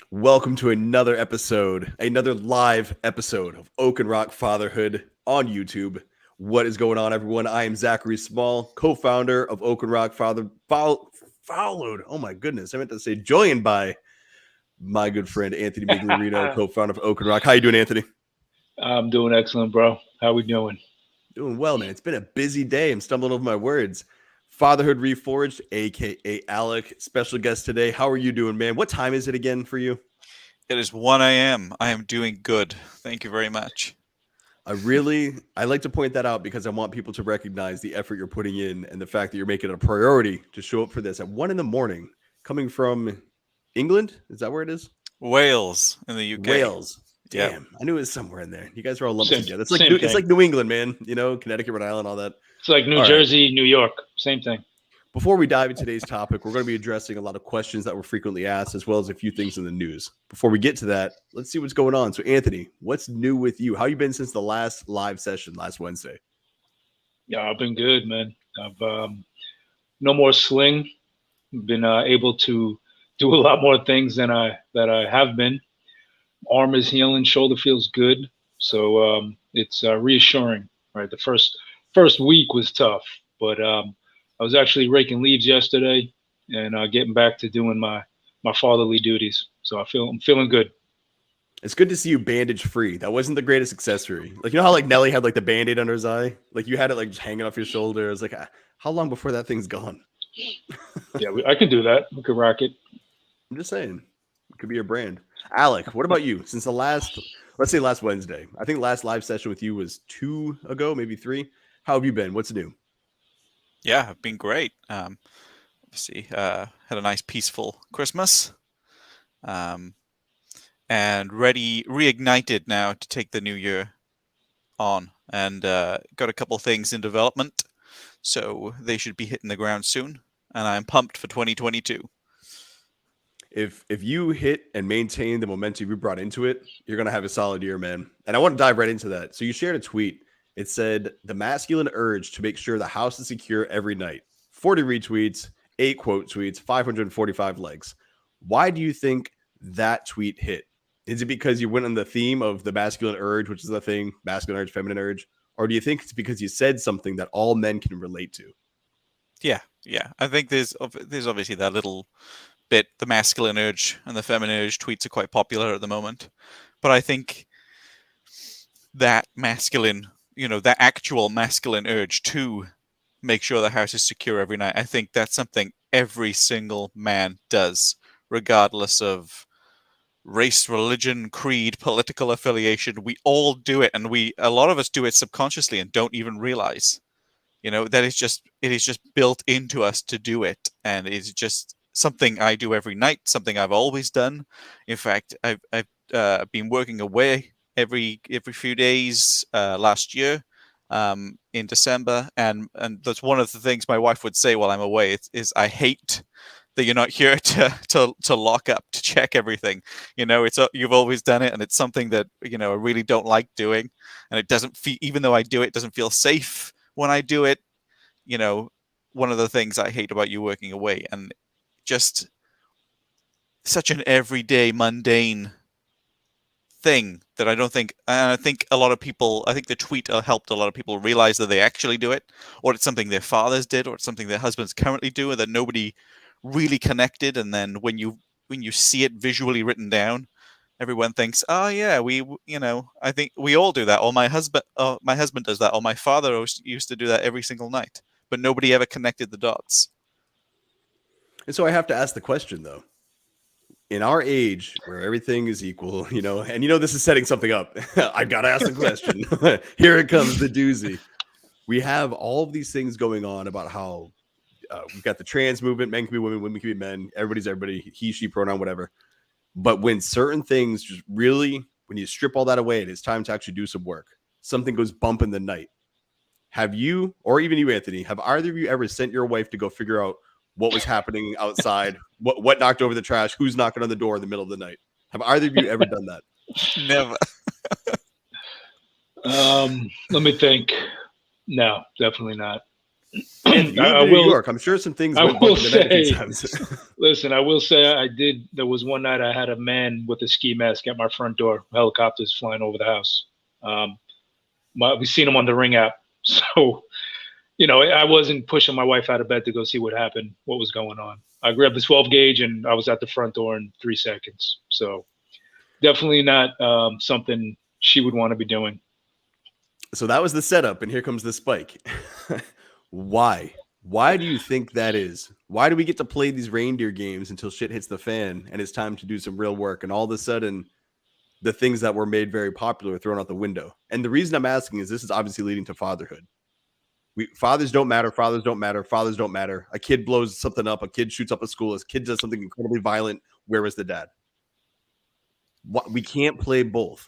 Welcome to another live episode of Oak and Rock Fatherhood on YouTube. What is going on, everyone? I am Zachary Small, co-founder of Oak and Rock Followed. Oh my goodness, I meant to say joined by my good friend Anthony Miglierino, co-founder of Oak and Rock. How you doing, Anthony? I'm doing excellent, bro. How we doing? Doing well, man. It's been a busy day. I'm stumbling over my words. Fatherhood Reforged, aka Alec, special guest today. How are you doing, man? What time is it again for you? It is 1 a.m. I am doing good. Thank you very much. I like to point that out because I want people to recognize the effort you're putting in and the fact that you're making it a priority to show up for this at 1 a.m. coming from England. Is that where it is? Wales in the UK. Wales. Damn, Yep. I knew it was somewhere in there. You guys are all lumped Same- together. It's same it's thing. like New England, man. You know, Connecticut, Rhode Island, all that. It's like New All right. Jersey, New York. Same thing. Before we dive into today's topic, we're going to be addressing a lot of questions that were frequently asked, as well as a few things in the news. Before we get to that, let's see what's going on. So, Anthony, what's new with you? How you been since the last live session last Wednesday? Yeah, I've been good, man. I've no more sling. Been able to do a lot more things than I have been. Arm is healing. Shoulder feels good. So it's reassuring. Right. The first week was tough, but I was actually raking leaves yesterday and getting back to doing my fatherly duties. So I'm feeling good. It's good to see you bandage free. That wasn't the greatest accessory. Like, you know how like Nelly had like the band-aid under his eye? Like you had it like just hanging off your shoulder. It's like, how long before that thing's gone? Yeah, I can do that. We could rock it. I'm just saying. It could be your brand. Alec, what about you? Since let's say last Wednesday. I think last live session with you was 2 ago, maybe 3. How have you been? What's new? Yeah, I've been great. Obviously, had a nice peaceful Christmas. And reignited now to take the new year on. And got a couple things in development. So they should be hitting the ground soon. And I'm pumped for 2022. If you hit and maintain the momentum you brought into it, you're gonna have a solid year, man. And I want to dive right into that. So you shared a tweet. It said the masculine urge to make sure the house is secure every night. 40 retweets, 8 quote tweets, 545 likes. Why do you think that tweet hit? Is it because you went on the theme of the masculine urge, which is the thing, masculine urge, feminine urge? Or do you think it's because you said something that all men can relate to? Yeah. I think there's obviously that little bit, the masculine urge and the feminine urge tweets are quite popular at the moment. But I think that masculine, that actual masculine urge to make sure the house is secure every night, I think that's something every single man does, regardless of race, religion, creed, political affiliation. We all do it, and a lot of us do it subconsciously and don't even realize. That it is just built into us to do it, and it's just something I do every night, something I've always done. In fact, I've been working away every few days last year in December, and that's one of the things my wife would say while I'm away is I hate that you're not here to lock up, to check everything. It's you've always done it, and it's something that I really don't like doing, and it doesn't feel, even though I do it, doesn't feel safe when I do it. One of the things I hate about you working away, and just such an everyday mundane thing that I don't think, and I think a lot of people, I think the tweet helped a lot of people realize that they actually do it, or it's something their fathers did, or it's something their husbands currently do, and that nobody really connected. And then when you see it visually written down, everyone thinks, oh yeah, I think we all do that, or my husband does that, or my father used to do that every single night, but nobody ever connected the dots. And so I have to ask the question, though. In our age where everything is equal, and this is setting something up. I've got to ask the question. Here it comes, the doozy. We have all of these things going on about how we've got the trans movement, men can be women, women can be men, everybody's everybody, he, she, pronoun, whatever. But when certain things just really, when you strip all that away and it's time to actually do some work, something goes bump in the night. Have you, or even you, Anthony, have either of you ever sent your wife to go figure out what was happening outside, what knocked over the trash, who's knocking on the door in the middle of the night? Have either of you ever done that? Never. Let me think. No, definitely not. Anthony, you lived I in New will. York. I'm sure some things I went will bump in the night a few say. times. Listen, I will say I did. There was one night I had a man with a ski mask at my front door. Helicopters flying over the house. Um, we seen him on the Ring app. So, I wasn't pushing my wife out of bed to go see what happened, what was going on. I grabbed the 12 gauge and I was at the front door in 3 seconds. So, definitely not something she would want to be doing. So that was the setup, and here comes the spike. Why? Why do you think that is? Why do we get to play these reindeer games until shit hits the fan and it's time to do some real work? And all of a sudden, the things that were made very popular are thrown out the window. And the reason I'm asking is this is obviously leading to fatherhood. Fathers don't matter. Fathers don't matter. Fathers don't matter. A kid blows something up. A kid shoots up a school. A kid does something incredibly violent. Where is the dad? We can't play both.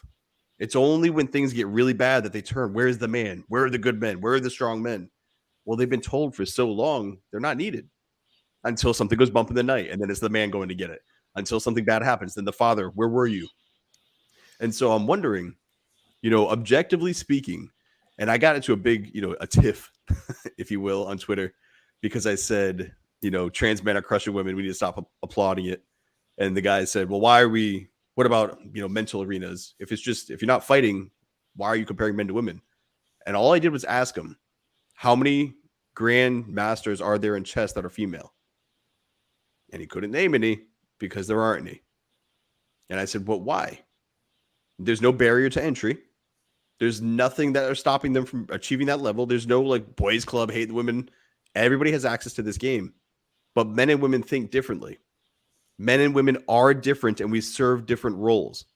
It's only when things get really bad that they turn. Where's the man? Where are the good men? Where are the strong men? Well, they've been told for so long they're not needed until something goes bump in the night, and then it's the man going to get it. Until something bad happens, then the father, where were you? And so I'm wondering, objectively speaking, and I got into a big, a tiff, if you will, on Twitter because I said, trans men are crushing women. We need to stop applauding it. And the guy said, well, what about, mental arenas? If you're not fighting, why are you comparing men to women? And all I did was ask him, how many grand masters are there in chess that are female? And he couldn't name any because there aren't any. And I said, well, why? There's no barrier to entry. There's nothing that are stopping them from achieving that level. There's no like boys club, hate the women. Everybody has access to this game. But men and women think differently. Men and women are different and we serve different roles.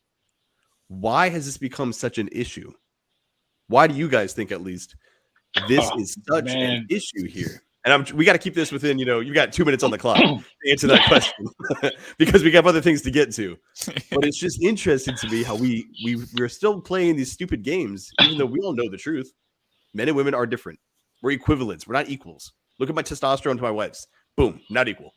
Why has this become such an issue? Why do you guys think, at least, this is such an issue here? And we got to keep this within, you've got 2 minutes on the clock to answer that question because we have other things to get to. But it's just interesting to me how we're still playing these stupid games, even though we all know the truth. Men and women are different. We're equivalents. We're not equals. Look at my testosterone to my wife's. Boom, not equal.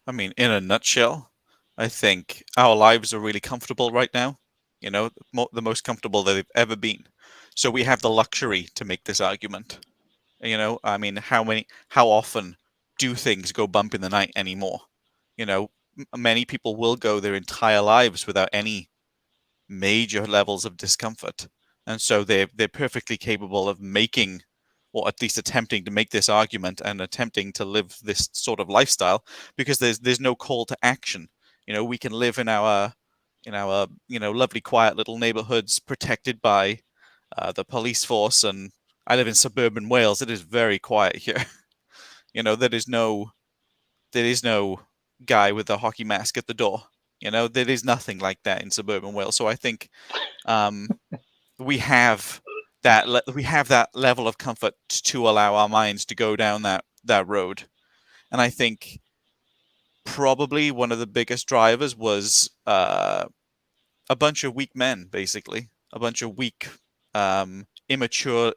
I mean, in a nutshell, I think our lives are really comfortable right now. The most comfortable they've ever been. So we have the luxury to make this argument. I mean, how often do things go bump in the night anymore? Many people will go their entire lives without any major levels of discomfort. And so they're perfectly capable of making, or at least attempting to make this argument and attempting to live this sort of lifestyle because there's no call to action. We can live in our lovely quiet little neighborhoods protected by the police force, and I live in suburban Wales. It is very quiet here. There is no guy with a hockey mask at the door. There is nothing like that in suburban Wales. So I think we have that level of comfort to allow our minds to go down that road. And I think probably one of the biggest drivers was a bunch of weak men, basically a bunch of weak, immature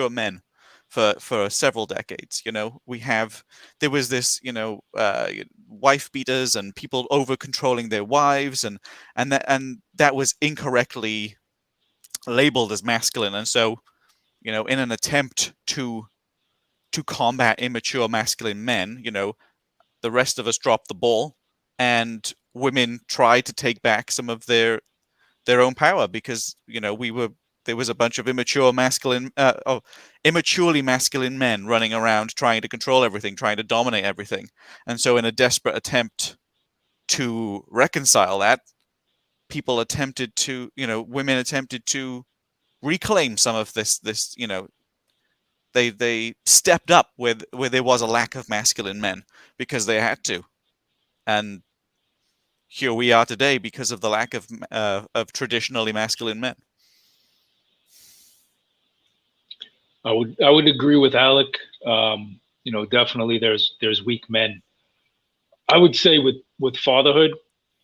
men for several decades. There was this, wife beaters and people over controlling their wives, and that was incorrectly labeled as masculine. And so, in an attempt to combat immature masculine men, the rest of us dropped the ball, and women tried to take back some of their own power because there was a bunch of immaturely masculine men running around trying to control everything, trying to dominate everything. And so in a desperate attempt to reconcile that, women attempted to reclaim some of this, they stepped up where there was a lack of masculine men because they had to. And here we are today because of the lack of traditionally masculine men. I would agree with Alec. Definitely there's weak men. I would say with fatherhood,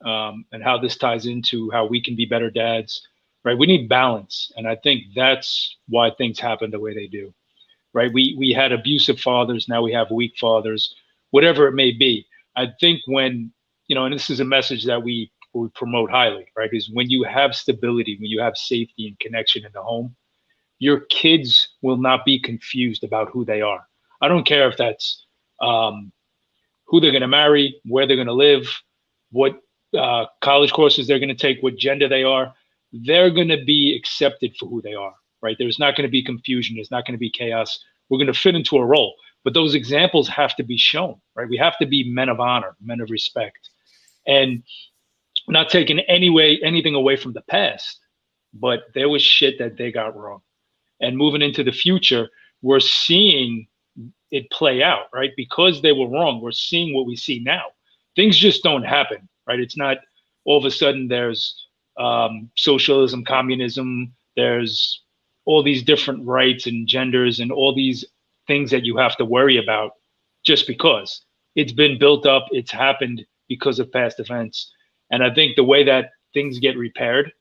and how this ties into how we can be better dads, right? We need balance, and I think that's why things happen the way they do, right? We had abusive fathers, now we have weak fathers, whatever it may be. I think when and this is a message that we promote highly, right? Is when you have stability, when you have safety and connection in the home, your kids will not be confused about who they are. I don't care if that's um, who they're going to marry, where they're going to live, what college courses they're going to take, what gender they are. They're going to be accepted for who they are, right? There's not going to be confusion. There's not going to be chaos. We're going to fit into a role. But those examples have to be shown, right? We have to be men of honor, men of respect, and not taking anything away from the past. But there was shit that they got wrong. And moving into the future, we're seeing it play out, right? Because they were wrong, we're seeing what we see now. Things just don't happen, right? It's not all of a sudden there's socialism, communism, there's all these different rights and genders and all these things that you have to worry about just because it's been built up, it's happened because of past events. And I think the way that things get repaired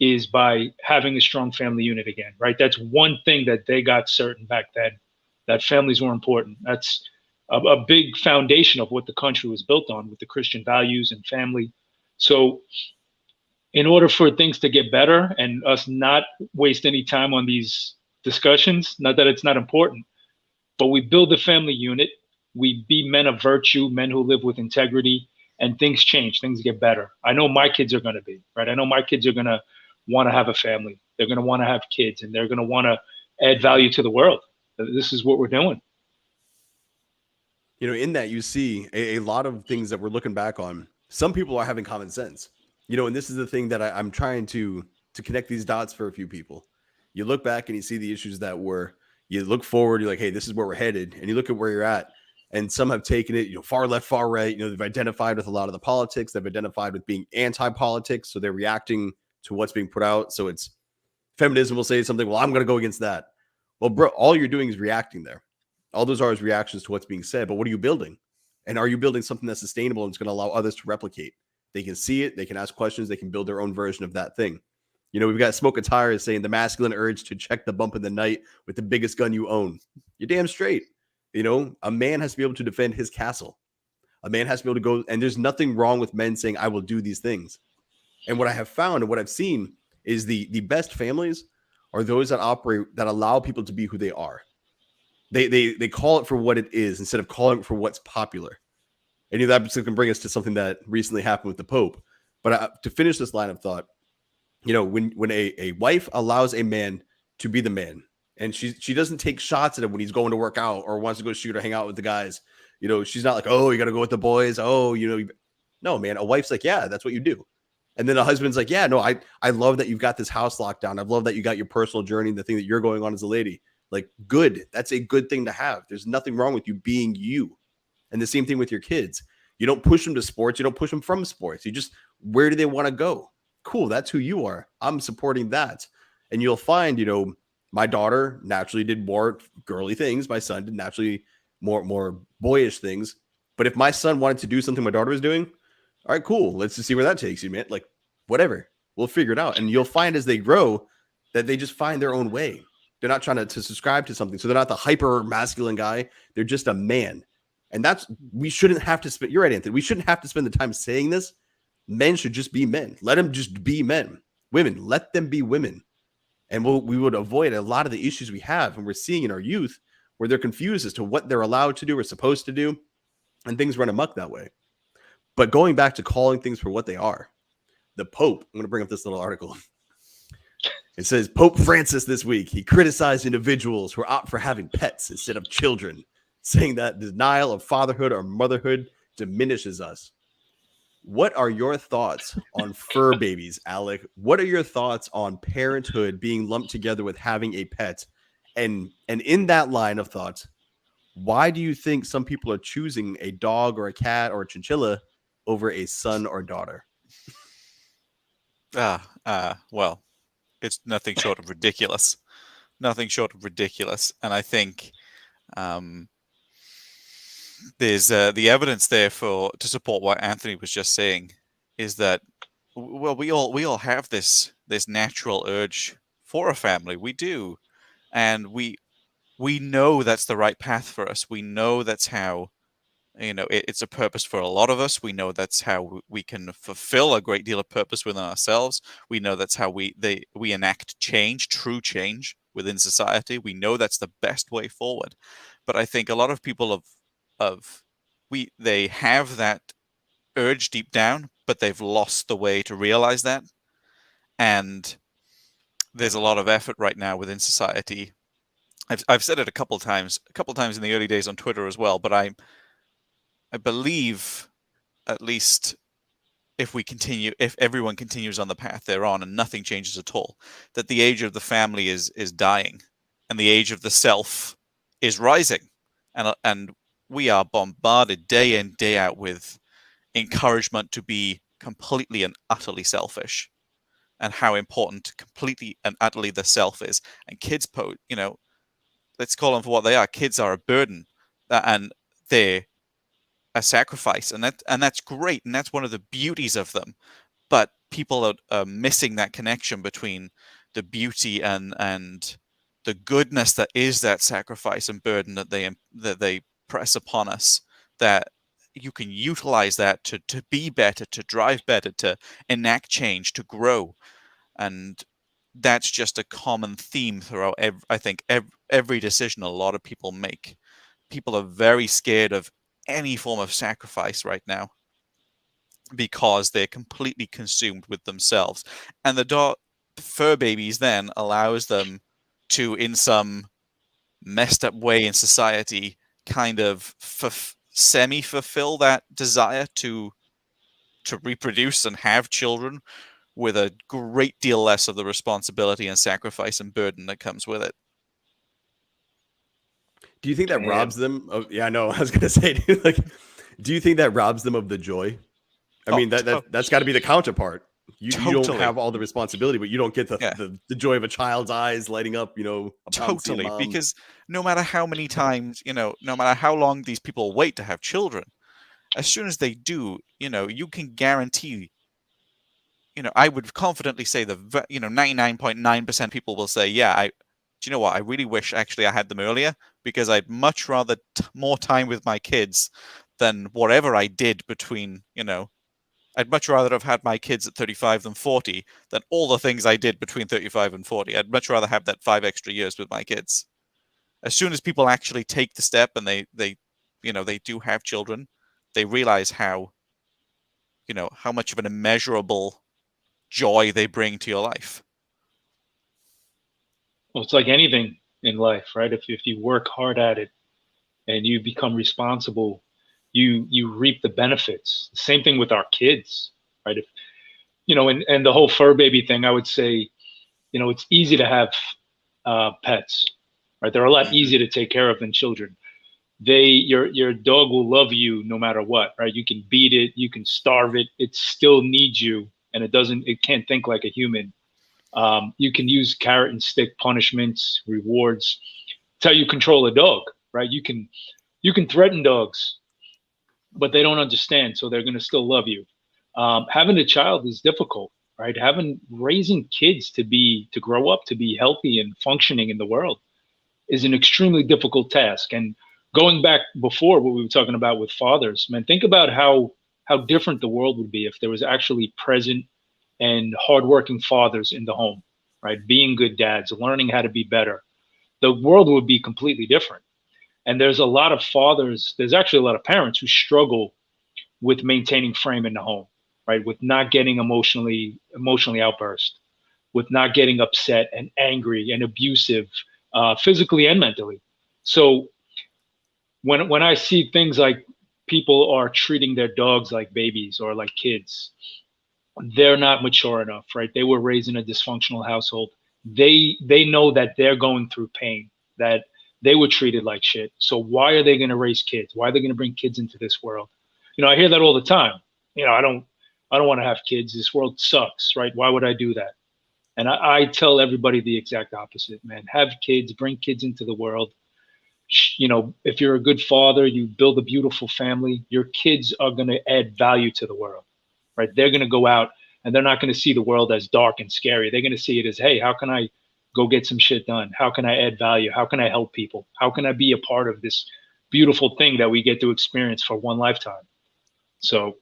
is by having a strong family unit again, right? That's one thing that they got certain back then, that families were important. That's a big foundation of what the country was built on, with the Christian values and family. So in order for things to get better and us not waste any time on these discussions, not that it's not important, but we build the family unit, we be men of virtue, men who live with integrity, and things change, things get better. I know my kids are going to be, right? I know my kids are going to want to have a family. They're going to want to have kids, and they're going to want to add value to the world. This is what we're doing. You know, in that you see a lot of things that we're looking back on. Some people are having common sense, you know, and this is the thing that I'm trying to connect these dots for a few people. You look back and you see the issues that were, you look forward, you're like, hey, this is where we're headed. And you look at where you're at, and some have taken it, you know, far left, far right. You know, they've identified with a lot of the politics. They've identified with being anti-politics. So they're reacting to what's being put out. So it's feminism will say something, well, I'm going to go against that. Well, bro, all you're doing is reacting there. All those are is reactions to what's being said. But what are you building? And are you building something that's sustainable and it's going to allow others to replicate? They can see it. They can ask questions. They can build their own version of that thing. You know, we've got Smoke a Tire saying the masculine urge to check the bump in the night with the biggest gun you own. You're damn straight. You know, a man has to be able to defend his castle. A man has to be able to go, and there's nothing wrong with men saying, I will do these things. And what I have found and what I've seen is the best families are those that operate, that allow people to be who they are. They call it for what it is instead of calling it for what's popular. And that can bring us to something that recently happened with the Pope. But to finish this line of thought, you know, when a wife allows a man to be the man, and she doesn't take shots at him when he's going to work out or wants to go shoot or hang out with the guys, you know, she's not like, oh, you got to go with the boys. Oh, you know, no, man, a wife's like, yeah, that's what you do. And then a husband's like, yeah, no, I love that you've got this house locked down. I love that you got your personal journey, the thing that you're going on as a lady. Like, good. That's a good thing to have. There's nothing wrong with you being you. And the same thing with your kids. You don't push them to sports. You don't push them from sports. You just, where do they want to go? Cool. That's who you are. I'm supporting that. And you'll find, you know, my daughter naturally did more girly things. My son did naturally more boyish things. But if my son wanted to do something my daughter was doing, all right, cool. Let's just see where that takes you, man. Like, whatever. We'll figure it out. And you'll find as they grow that they just find their own way. They're not trying to subscribe to something. So they're not the hyper masculine guy. They're just a man. And that's, we shouldn't have to spend, you're right, Anthony. We shouldn't have to spend the time saying this. Men should just be men. Let them just be men. Women, let them be women. And we would avoid a lot of the issues we have and we're seeing in our youth where they're confused as to what they're allowed to do or supposed to do. And things run amok that way. But going back to calling things for what they are, the Pope, I'm going to bring up this little article. It says Pope Francis this week, he criticized individuals who opt for having pets instead of children, saying that denial of fatherhood or motherhood diminishes us. What are your thoughts on fur babies, Alec? What are your thoughts on parenthood being lumped together with having a pet? And in that line of thought, why do you think some people are choosing a dog or a cat or a chinchilla over a son or daughter? Well, it's nothing short of ridiculous. Nothing short of ridiculous. And I think there's the evidence there to support what Anthony was just saying is that, well, we all have this natural urge for a family. We do. And we know that's the right path for us. We know that's how It's a purpose for a lot of us. We know that's how we can fulfill a great deal of purpose within ourselves. We know that's how we enact change, true change within society. We know that's the best way forward. But I think a lot of people they have that urge deep down, but they've lost the way to realize that. And there's a lot of effort right now within society. I've said it a couple times in the early days on Twitter as well, but I believe, at least if everyone continues on the path they're on and nothing changes at all, that the age of the family is dying and the age of the self is rising. And we are bombarded day in, day out with encouragement to be completely and utterly selfish, and how important completely and utterly the self is. And kids let's call them for what they are. Kids are a burden, and they're a sacrifice, and that's great, and that's one of the beauties of them. But people are missing that connection between the beauty and the goodness that is that sacrifice and burden that they press upon us. That you can utilize that to be better, to drive better, to enact change, to grow. And that's just a common theme throughout every decision a lot of people make. People are very scared of any form of sacrifice right now because they're completely consumed with themselves. And the fur babies then allows them to, in some messed up way in society, kind of semi-fulfill that desire to reproduce and have children, with a great deal less of the responsibility and sacrifice and burden that comes with it. Do you think that robs them of? Yeah, I know. I was gonna say, dude, like, do you think that robs them of the joy? I mean, that's got to be the counterpart. You don't have all the responsibility, but you don't get the joy of a child's eyes lighting up. Upon seeing mom. Because no matter how many times, no matter how long these people wait to have children, as soon as they do, you can guarantee. I would confidently say 99.9% people will say, yeah, do you know what? I really wish actually I had them earlier, because I'd much rather more time with my kids than whatever I did between, I'd much rather have had my kids at 35 than 40 than all the things I did between 35 and 40. I'd much rather have that 5 extra years with my kids. As soon as people actually take the step and they do have children, they realize how much of an immeasurable joy they bring to your life. Well, it's like anything in life, right? If you work hard at it and you become responsible, you reap the benefits. Same thing with our kids, right? If and the whole fur baby thing, I would say, it's easy to have pets, right? They're a lot easier to take care of than children. Your dog will love you no matter what, right? You can beat it, you can starve it, it still needs you, and it can't think like a human. You can use carrot and stick punishments, rewards. It's how you control a dog, right? You can threaten dogs, but they don't understand, so they're going to still love you. Having a child is difficult, right? Raising kids to grow up to be healthy and functioning in the world is an extremely difficult task. And going back before what we were talking about with fathers, man, think about how different the world would be if there was actually present and hardworking fathers in the home, right? Being good dads, learning how to be better. The world would be completely different. And there's actually a lot of parents who struggle with maintaining frame in the home, right? With not getting emotionally outburst, with not getting upset and angry and abusive, physically and mentally. So when I see things like people are treating their dogs like babies or like kids, they're not mature enough, right? They were raised in a dysfunctional household. They know that they're going through pain, that they were treated like shit. So why are they going to raise kids? Why are they going to bring kids into this world? I hear that all the time. I don't want to have kids. This world sucks, right? Why would I do that? And I tell everybody the exact opposite, man. Have kids, bring kids into the world. If you're a good father, you build a beautiful family, your kids are going to add value to the world, right? They're going to go out and they're not going to see the world as dark and scary. They're going to see it as, hey, how can I go get some shit done? How can I add value? How can I help people? How can I be a part of this beautiful thing that we get to experience for one lifetime. So,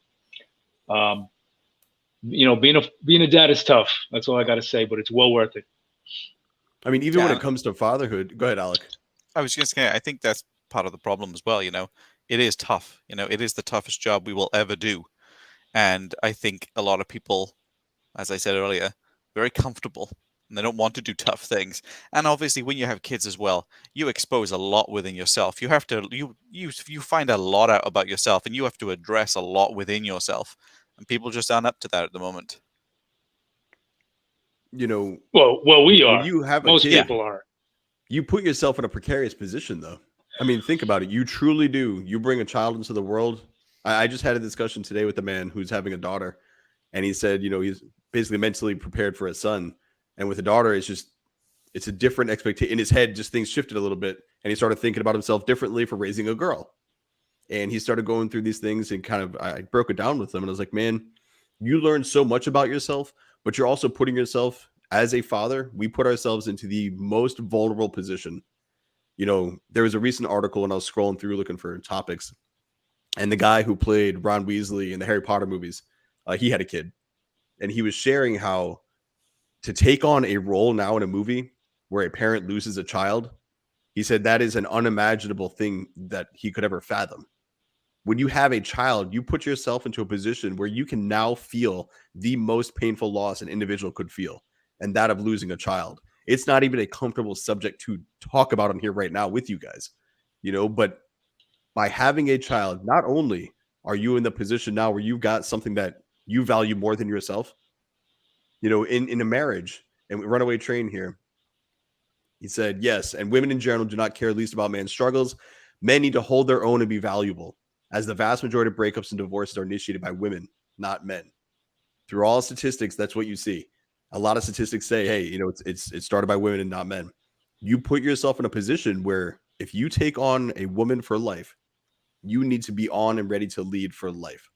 being a dad is tough. That's all I got to say, but it's well worth it. I mean, even when Yeah. it comes to fatherhood, go ahead, Alec. I was just going to say, I think that's part of the problem as well. It is tough. It is the toughest job we will ever do. And I think a lot of people, as I said earlier, very comfortable and they don't want to do tough things. And obviously, when you have kids as well, you expose a lot within yourself. You have to, you find a lot out about yourself, and you have to address a lot within yourself. And people just aren't up to that at the moment. Well, we are. When you have Most a kid, people are. You put yourself in a precarious position, though. I mean, think about it. You truly do. You bring a child into the world. I just had a discussion today with a man who's having a daughter, and he said, he's basically mentally prepared for a son. And with a daughter, it's a different expectation. In his head, just things shifted a little bit, and he started thinking about himself differently for raising a girl. And he started going through these things, and I broke it down with him, and I was like, man, you learn so much about yourself, but you're also putting yourself, as a father, we put ourselves into the most vulnerable position. There was a recent article, and I was scrolling through looking for topics, and the guy who played Ron Weasley in the Harry Potter movies, he had a kid, and he was sharing how to take on a role now in a movie where a parent loses a child, he said that is an unimaginable thing that he could ever fathom. When you have a child, you put yourself into a position where you can now feel the most painful loss an individual could feel, and that of losing a child. It's not even a comfortable subject to talk about on here right now with you guys, but by having a child, not only are you in the position now where you've got something that you value more than yourself, in a marriage, and Runaway Train here, he said, yes, and women in general do not care least about man's struggles. Men need to hold their own and be valuable, as the vast majority of breakups and divorces are initiated by women, not men. Through all statistics, that's what you see. A lot of statistics say, hey, it's started by women and not men. You put yourself in a position where if you take on a woman for life, you need to be on and ready to lead for life.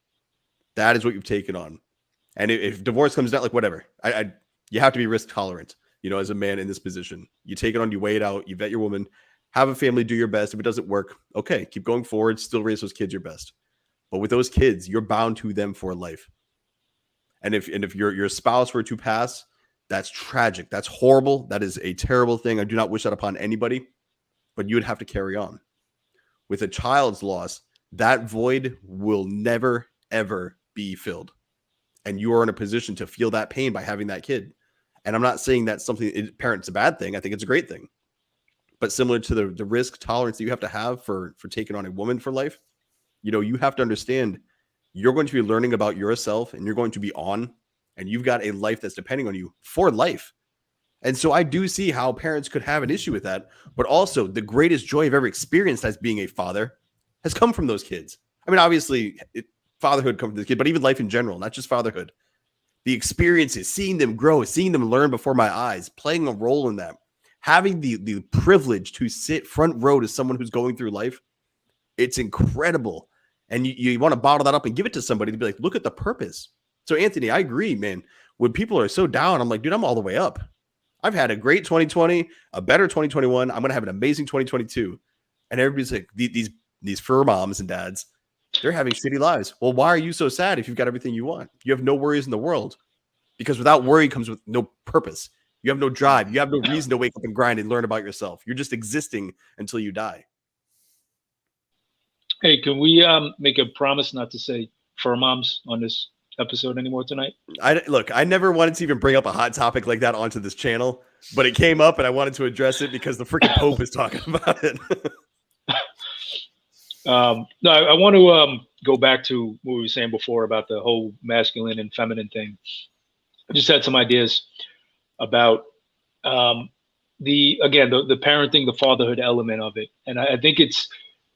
That is what you've taken on. And if divorce comes down, like whatever, you have to be risk tolerant, as a man in this position. You take it on, you weigh it out, you vet your woman, have a family, do your best. If it doesn't work, okay, keep going forward, still raise those kids your best. But with those kids, you're bound to them for life. And if your spouse were to pass, that's tragic. That's horrible. That is a terrible thing. I do not wish that upon anybody, but you would have to carry on. With a child's loss, that void will never, ever be filled. And you are in a position to feel that pain by having that kid. And I'm not saying that's something, parent's a bad thing. I think it's a great thing. But similar to the risk tolerance that you have to have for taking on a woman for life, you have to understand you're going to be learning about yourself, and you're going to be on, and you've got a life that's depending on you for life. And so I do see how parents could have an issue with that, but also the greatest joy I've ever experienced as being a father has come from those kids. I mean, obviously fatherhood comes from the kid, but even life in general, not just fatherhood. The experiences, seeing them grow, seeing them learn before my eyes, playing a role in that, having the privilege to sit front row to someone who's going through life, it's incredible. And you want to bottle that up and give it to somebody to be like, look at the purpose. So Anthony, I agree, man. When people are so down, I'm like, dude, I'm all the way up. I've had a great 2020, a better 2021. I'm going to have an amazing 2022. And everybody's like, these fur moms and dads, they're having shitty lives. Well, why are you so sad if you've got everything you want? You have no worries in the world, because without worry comes with no purpose. You have no drive. You have no reason to wake up and grind and learn about yourself. You're just existing until you die. Hey, can we make a promise not to say fur moms on this episode anymore tonight? I never wanted to even bring up a hot topic like that onto this channel, but it came up and I wanted to address it because the freaking Pope is talking about it. No, I want to go back to what we were saying before about the whole masculine and feminine thing. I just had some ideas about the parenting, the fatherhood element of it. And I think it's,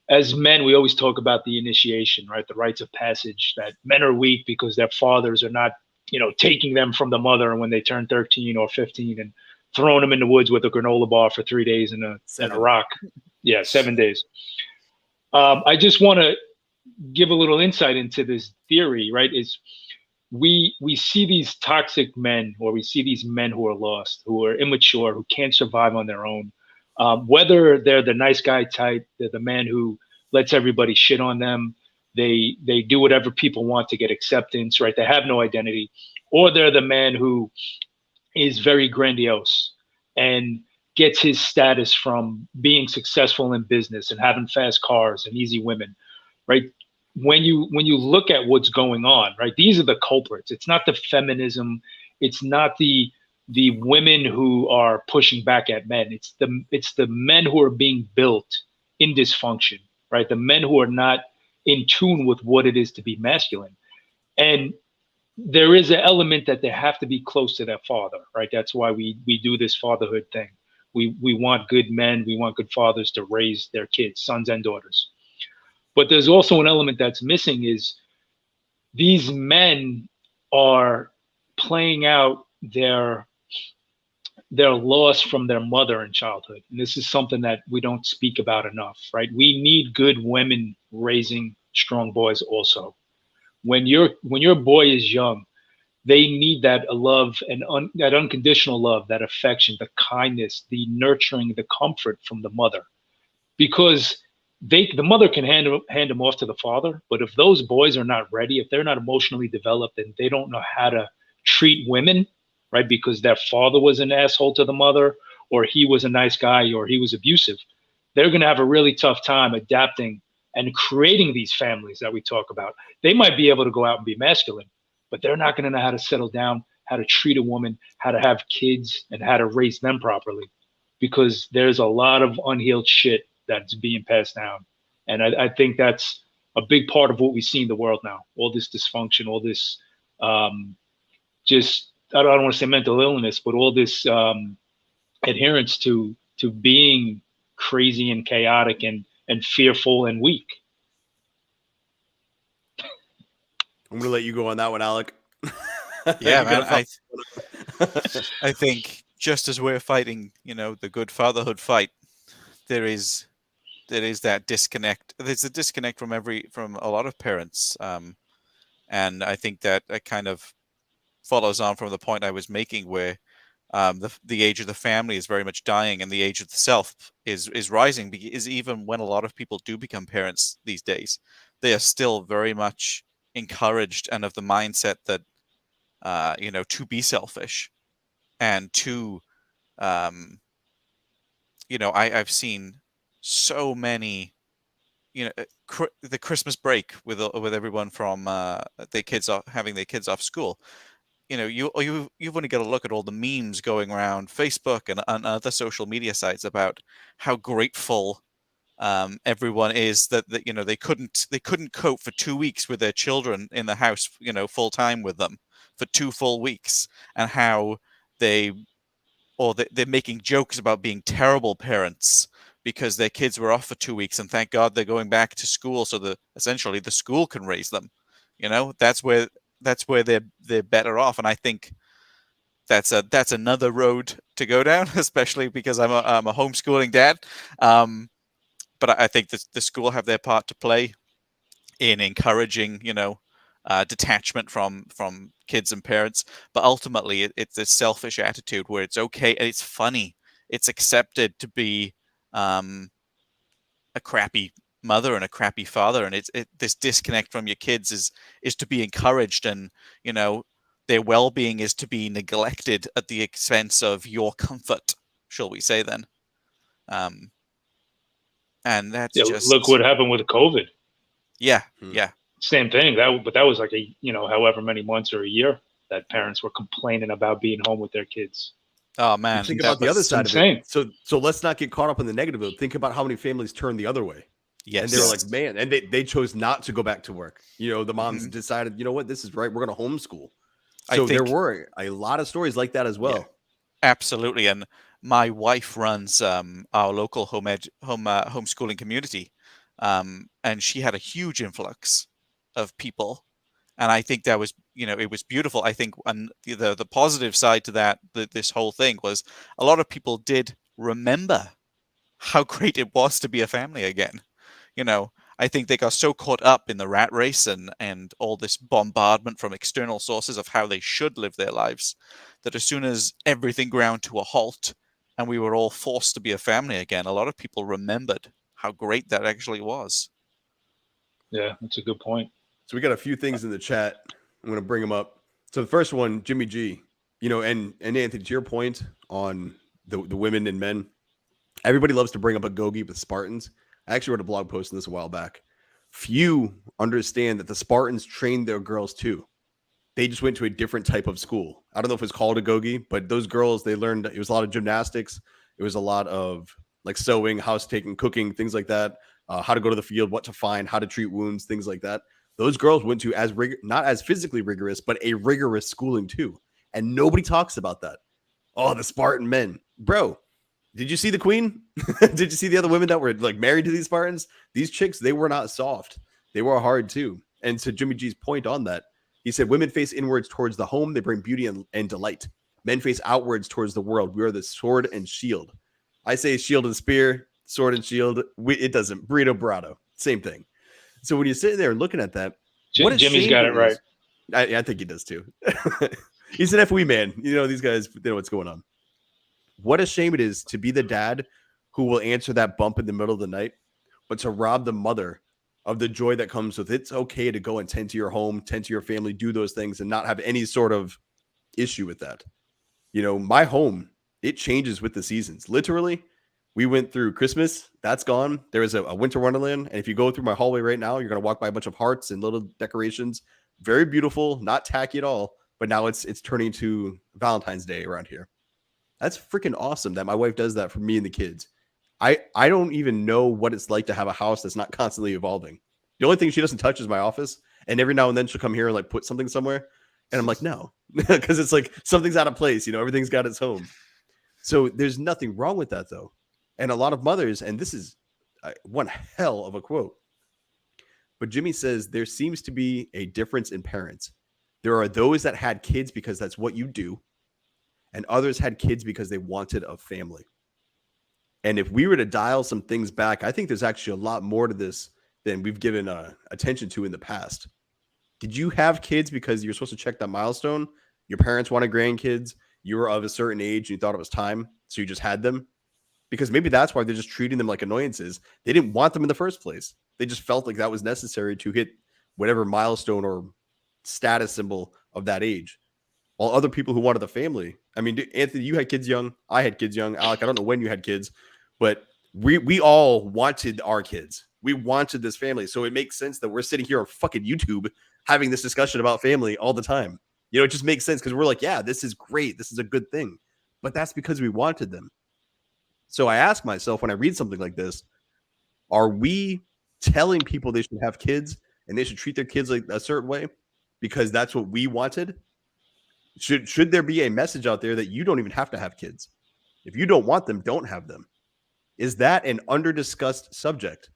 as men, we always talk about the initiation, right? The rites of passage, that men are weak because their fathers are not, taking them from the mother when they turn 13 or 15 and throwing them in the woods with a granola bar for 3 days and a rock. Yeah, 7 days. I just want to give a little insight into this theory, right? Is we see these toxic men, or we see these men who are lost, who are immature, who can't survive on their own. Whether they're the nice guy type, they're the man who lets everybody shit on them. They do whatever people want to get acceptance, right? They have no identity. Or they're the man who is very grandiose and gets his status from being successful in business and having fast cars and easy women, right? When you look at what's going on, right? These are the culprits. It's not the feminism. It's not the women who are pushing back at men. It's the men who are being built in dysfunction, right? The men who are not in tune with what it is to be masculine. And there is an element that they have to be close to their father, right? That's why we do this fatherhood thing. We want good men, we want good fathers to raise their kids, sons and daughters. But there's also an element that's missing is these men are playing out their loss from their mother in childhood. And this is something that we don't speak about enough, right? We need good women raising strong boys also. When your boy is young, they need that love and that unconditional love, that affection, the kindness, the nurturing, the comfort from the mother, because the mother can hand them off to the father, but if those boys are not ready, if they're not emotionally developed and they don't know how to treat women, right, because their father was an asshole to the mother, or he was a nice guy, or he was abusive, they're going to have a really tough time adapting and creating these families that we talk about. They might be able to go out and be masculine, but they're not going to know how to settle down, how to treat a woman, how to have kids, and how to raise them properly, because there's a lot of unhealed shit that's being passed down. And I think that's a big part of what we see in the world now. All this dysfunction, all this just, I don't want to say mental illness, but all this adherence to being crazy and chaotic and fearful and weak. I'm gonna let you go on that one, Alec. Yeah, You man. gotta I think just as we're fighting, the good fatherhood fight, there is that disconnect. There's a disconnect from a lot of parents, and I think that kind of follows on from the point I was making, where the age of the family is very much dying, and the age of the self is rising. Because even when a lot of people do become parents these days, they are still very much encouraged and of the mindset that to be selfish and to I've seen so many the Christmas break with everyone from their kids having their kids off school. You've only got to look at all the memes going around Facebook and other social media sites about how grateful everyone is that they couldn't cope for 2 weeks with their children in the house, full time with them for 2 full weeks, and how they're making jokes about being terrible parents because their kids were off for 2 weeks, and thank God they're going back to school so that essentially the school can raise them. That's where they're better off, and I think that's another road to go down, especially because I'm a homeschooling dad. But I think the school have their part to play in encouraging, detachment from kids and parents. But ultimately, it's a selfish attitude where it's okay and it's funny, it's accepted to be a crappy mother and a crappy father, and this disconnect from your kids is to be encouraged, and their well-being is to be neglected at the expense of your comfort, shall we say then. And that's Yeah, look just what happened with COVID. yeah. Same thing. That was like however many months or a year that parents were complaining about being home with their kids. Oh man, think that about the other was side insane. of it. So let's not get caught up in the negative though. Think about how many families turned the other way. yes. And they were like, man, and they chose not to go back to work. The moms decided, you know what, this is right. We're going to homeschool. So there were a lot of stories like that as well. Yeah, absolutely. And my wife runs our local homeschooling community, and she had a huge influx of people. And I think that was, it was beautiful. I think the positive side to this whole thing was a lot of people did remember how great it was to be a family again. I think they got so caught up in the rat race and all this bombardment from external sources of how they should live their lives, that as soon as everything ground to a halt and we were all forced to be a family again, a lot of people remembered how great that actually was. Yeah, that's a good point. So we got a few things in the chat. I'm going to bring them up. So the first one, Jimmy G, and Anthony, to your point on the women and men, everybody loves to bring up a Gogi with Spartans. I actually wrote a blog post on this a while back. Few understand that the Spartans trained their girls too. They just went to a different type of school. I don't know if it's called a Gogi, but those girls, they learned, it was a lot of gymnastics. It was a lot of like sewing, house taking, cooking, things like that. How to go to the field, what to find, how to treat wounds, things like that. Those girls went to not as physically rigorous, but a rigorous schooling too. And nobody talks about that. Oh, the Spartan men. Bro, did you see the queen? Did you see the other women that were like married to these Spartans? These chicks, they were not soft. They were hard too. And to Jimmy G's point on that, he said, women face inwards towards the home. They bring beauty and delight. Men face outwards towards the world. We are the sword and shield. I say shield and spear, sword and shield. It doesn't. Burrito Barado. Same thing. So when you're sitting there and looking at that, what a Jimmy's shame got it right. I think he does too. He's an FW man. These guys, they know what's going on. What a shame it is to be the dad who will answer that bump in the middle of the night, but to rob the mother of the joy that comes with it's okay to go and tend to your home, tend to your family, do those things and not have any sort of issue with that. My home, it changes with the seasons. Literally, we went through Christmas. That's gone. There is a winter wonderland. And if you go through my hallway right now, you're going to walk by a bunch of hearts and little decorations. Very beautiful, not tacky at all. But now it's turning to Valentine's Day around here. That's freaking awesome that my wife does that for me and the kids. I don't even know what it's like to have a house that's not constantly evolving. The only thing she doesn't touch is my office. And every now and then she'll come here and like put something somewhere. And I'm like, no, because it's like something's out of place. Everything's got its home. So there's nothing wrong with that though. And a lot of mothers, and this is one hell of a quote, but Jimmy says there seems to be a difference in parents. There are those that had kids because that's what you do. And others had kids because they wanted a family. And if we were to dial some things back, I think there's actually a lot more to this than we've given attention to in the past. Did you have kids because you're supposed to check that milestone? Your parents wanted grandkids. You were of a certain age. And you thought it was time. So you just had them. Because maybe that's why they're just treating them like annoyances. They didn't want them in the first place. They just felt like that was necessary to hit whatever milestone or status symbol of that age. While other people who wanted a family, I mean, Anthony, you had kids young. I had kids young. Alec, I don't know when you had kids, but we all wanted our kids. We wanted this family. So it makes sense that we're sitting here on fucking YouTube having this discussion about family all the time. It just makes sense because we're like, yeah, this is great. This is a good thing. But that's because we wanted them. So I ask myself when I read something like this, are we telling people they should have kids and they should treat their kids like a certain way because that's what we wanted? Should there be a message out there that you don't even have to have kids? If you don't want them, don't have them. Is that an under-discussed subject?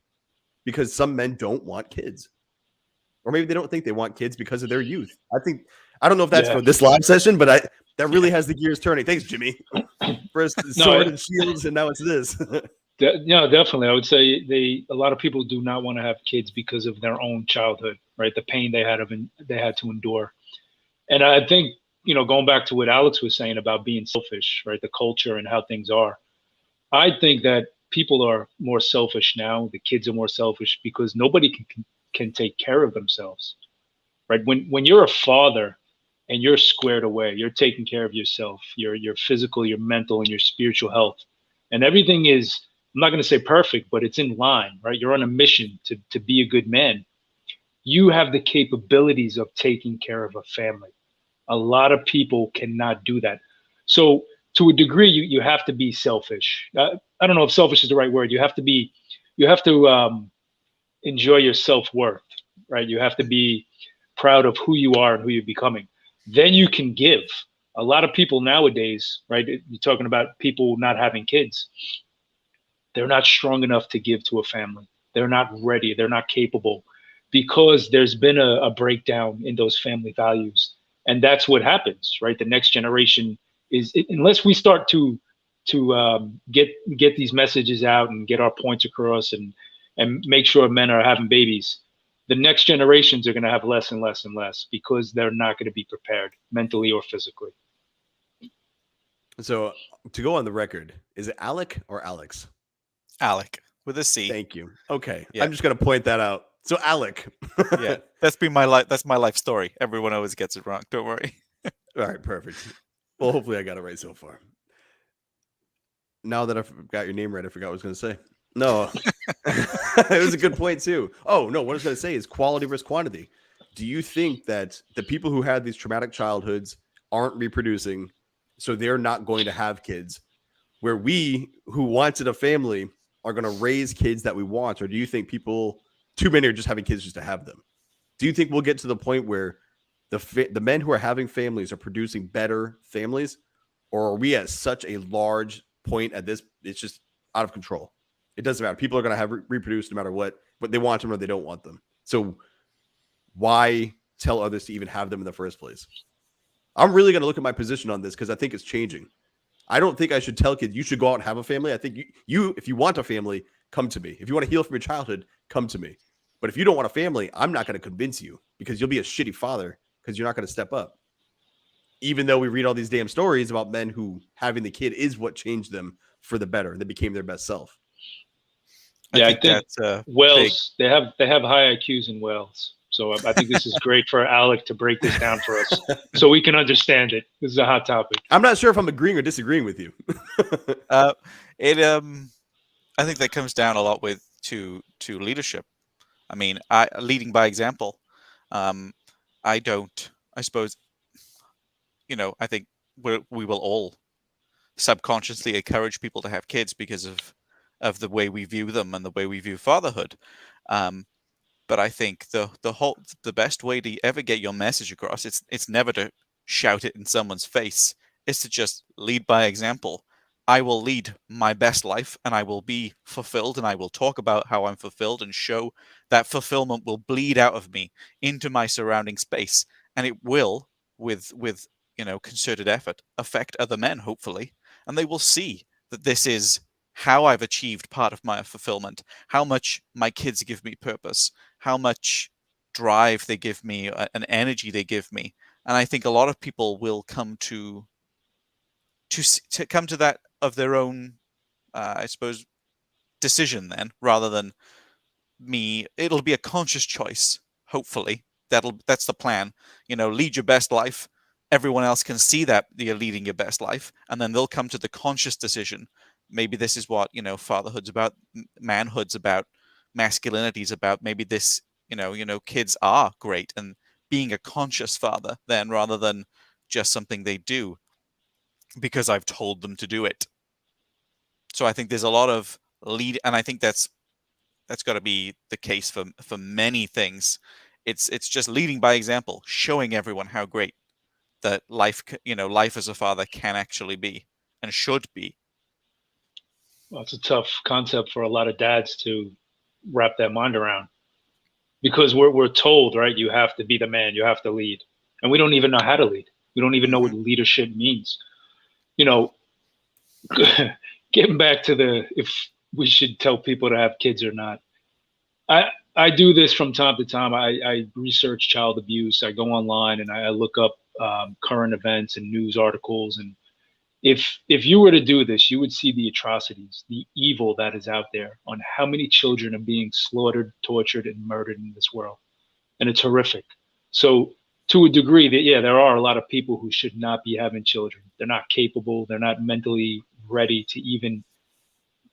Because some men don't want kids. Or maybe they don't think they want kids because of their youth. I don't know if that's for this live session, but that really has the gears turning. Thanks, Jimmy. First sword and shields, and now it's this. Definitely. I would say a lot of people do not want to have kids because of their own childhood, right? The pain they had to endure. And I think, going back to what Alex was saying about being selfish, right? The culture and how things are. I think that people are more selfish now. The kids are more selfish because nobody can take care of themselves, right? When you're a father and you're squared away, you're taking care of yourself, your physical, your mental, and your spiritual health, and everything is, I'm not going to say perfect, but it's in line, right? You're on a mission to be a good man. You have the capabilities of taking care of a family. A lot of people cannot do that. So to a degree, you have to be selfish. I don't know if selfish is the right word. You have to enjoy your self-worth, right? You have to be proud of who you are and who you're becoming. Then you can give. A lot of people nowadays, right? You're talking about people not having kids. They're not strong enough to give to a family. They're not ready. They're not capable because there's been a breakdown in those family values. And that's what happens, right? The next generation is, unless we start to get these messages out and get our points across and make sure men are having babies, the next generations are going to have less and less and less because they're not going to be prepared mentally or physically. So to go on the record, is it Alec or Alex? Alec with a C. Thank you. Okay. Yeah. I'm just going to point that out. So Alec. Yeah, that's been my life. That's my life story. Everyone always gets it wrong. Don't worry. All right, perfect. Well, hopefully I got it right so far. Now that I've got your name right, I forgot what I was going to say. No, it was a good point too. Oh no, what I was going to say is quality versus quantity. Do you think that the people who had these traumatic childhoods aren't reproducing, so they're not going to have kids? Where we who wanted a family are going to raise kids that we want, or do you think too many are just having kids just to have them? Do you think we'll get to the point where the men who are having families are producing better families, or are we at such a large point at this? It's just out of control. It doesn't matter. People are going to have reproduce no matter what they want them or they don't want them. So why tell others to even have them in the first place? I'm really going to look at my position on this because I think it's changing. I don't think I should tell kids you should go out and have a family. I think you if you want a family, come to me. If you want to heal from your childhood, come to me. But if you don't want a family, I'm not going to convince you because you'll be a shitty father because you're not going to step up. Even though we read all these damn stories about men who having the kid is what changed them for the better. They became their best self. Yeah, I think Wales, they have high IQs in Wales. So I think this is great for Alec to break this down for us so we can understand it. This is a hot topic. I'm not sure if I'm agreeing or disagreeing with you. I think that comes down a lot to leadership. I mean, leading by example. I suppose, I think we will all subconsciously encourage people to have kids because of the way we view them and the way we view fatherhood. But I think the best way to ever get your message across, it's never to shout it in someone's face. It's to just lead by example. I will lead my best life and I will be fulfilled and I will talk about how I'm fulfilled and show that fulfillment will bleed out of me into my surrounding space. And it will, with concerted effort, affect other men, hopefully. And they will see that this is how I've achieved part of my fulfillment, how much my kids give me purpose, how much drive they give me, an energy they give me. And I think a lot of people will come to come to that of their own, I suppose, decision then, rather than me. It'll be a conscious choice, hopefully. That's the plan. Lead your best life. Everyone else can see that you're leading your best life, and then they'll come to the conscious decision. Maybe this is what fatherhood's about, manhood's about, masculinity's about. Maybe this, kids are great, and being a conscious father then, rather than just something they do because I've told them to do it. So I think there's a lot of lead, and I think that's got to be the case for many things. It's just leading by example, showing everyone how great that life as a father can actually be and should be. Well, it's a tough concept for a lot of dads to wrap their mind around, because we're told, right, you have to be the man, you have to lead, and we don't even know how to lead. We don't even know what leadership means. Getting back to if we should tell people to have kids or not. I do this from time to time. I research child abuse. I go online and I look up current events and news articles. And if you were to do this, you would see the atrocities, the evil that is out there on how many children are being slaughtered, tortured, and murdered in this world. And it's horrific. So to a degree, there are a lot of people who should not be having children. They're not capable. They're not mentally ready to even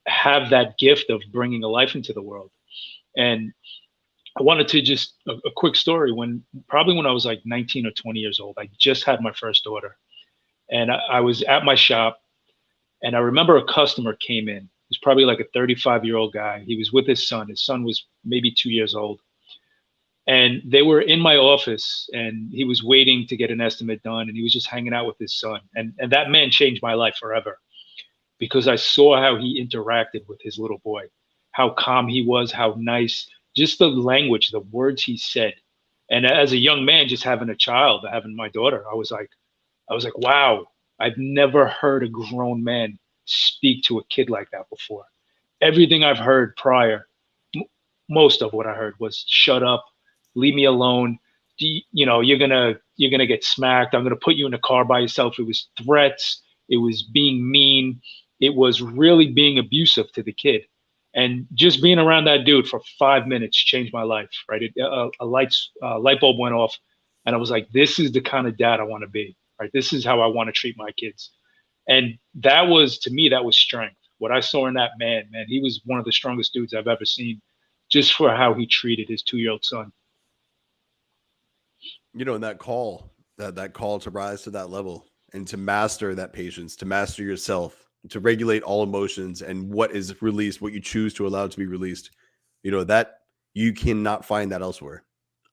have that gift of bringing a life into the world. And I wanted to just a quick story. Probably when I was like 19 or 20 years old, I just had my first daughter, and I was at my shop, and I remember a customer came in. He was probably like a 35-year-old guy. He was with his son. His son was maybe 2 years old, and they were in my office, and he was waiting to get an estimate done, and he was just hanging out with his son. And that man changed my life forever, because I saw how he interacted with his little boy, how calm he was, how nice, just the language, the words he said. And as a young man, just having a child, having my daughter, I was like, wow, I've never heard a grown man speak to a kid like that before. Everything I've heard prior, most of what I heard was shut up, leave me alone. You're gonna get smacked. I'm gonna put you in a car by yourself. It was threats. It was being mean. It was really being abusive to the kid. And just being around that dude for 5 minutes changed my life, right? A light bulb went off, and I was like, this is the kind of dad I want to be, right? This is how I want to treat my kids. And that was, to me, that was strength. What I saw in that man, he was one of the strongest dudes I've ever seen, just for how he treated his 2-year-old son. You know, and that call to rise to that level and to master that patience, to master yourself, to regulate all emotions and what is released, what you choose to allow to be released. You know, that you cannot find that elsewhere.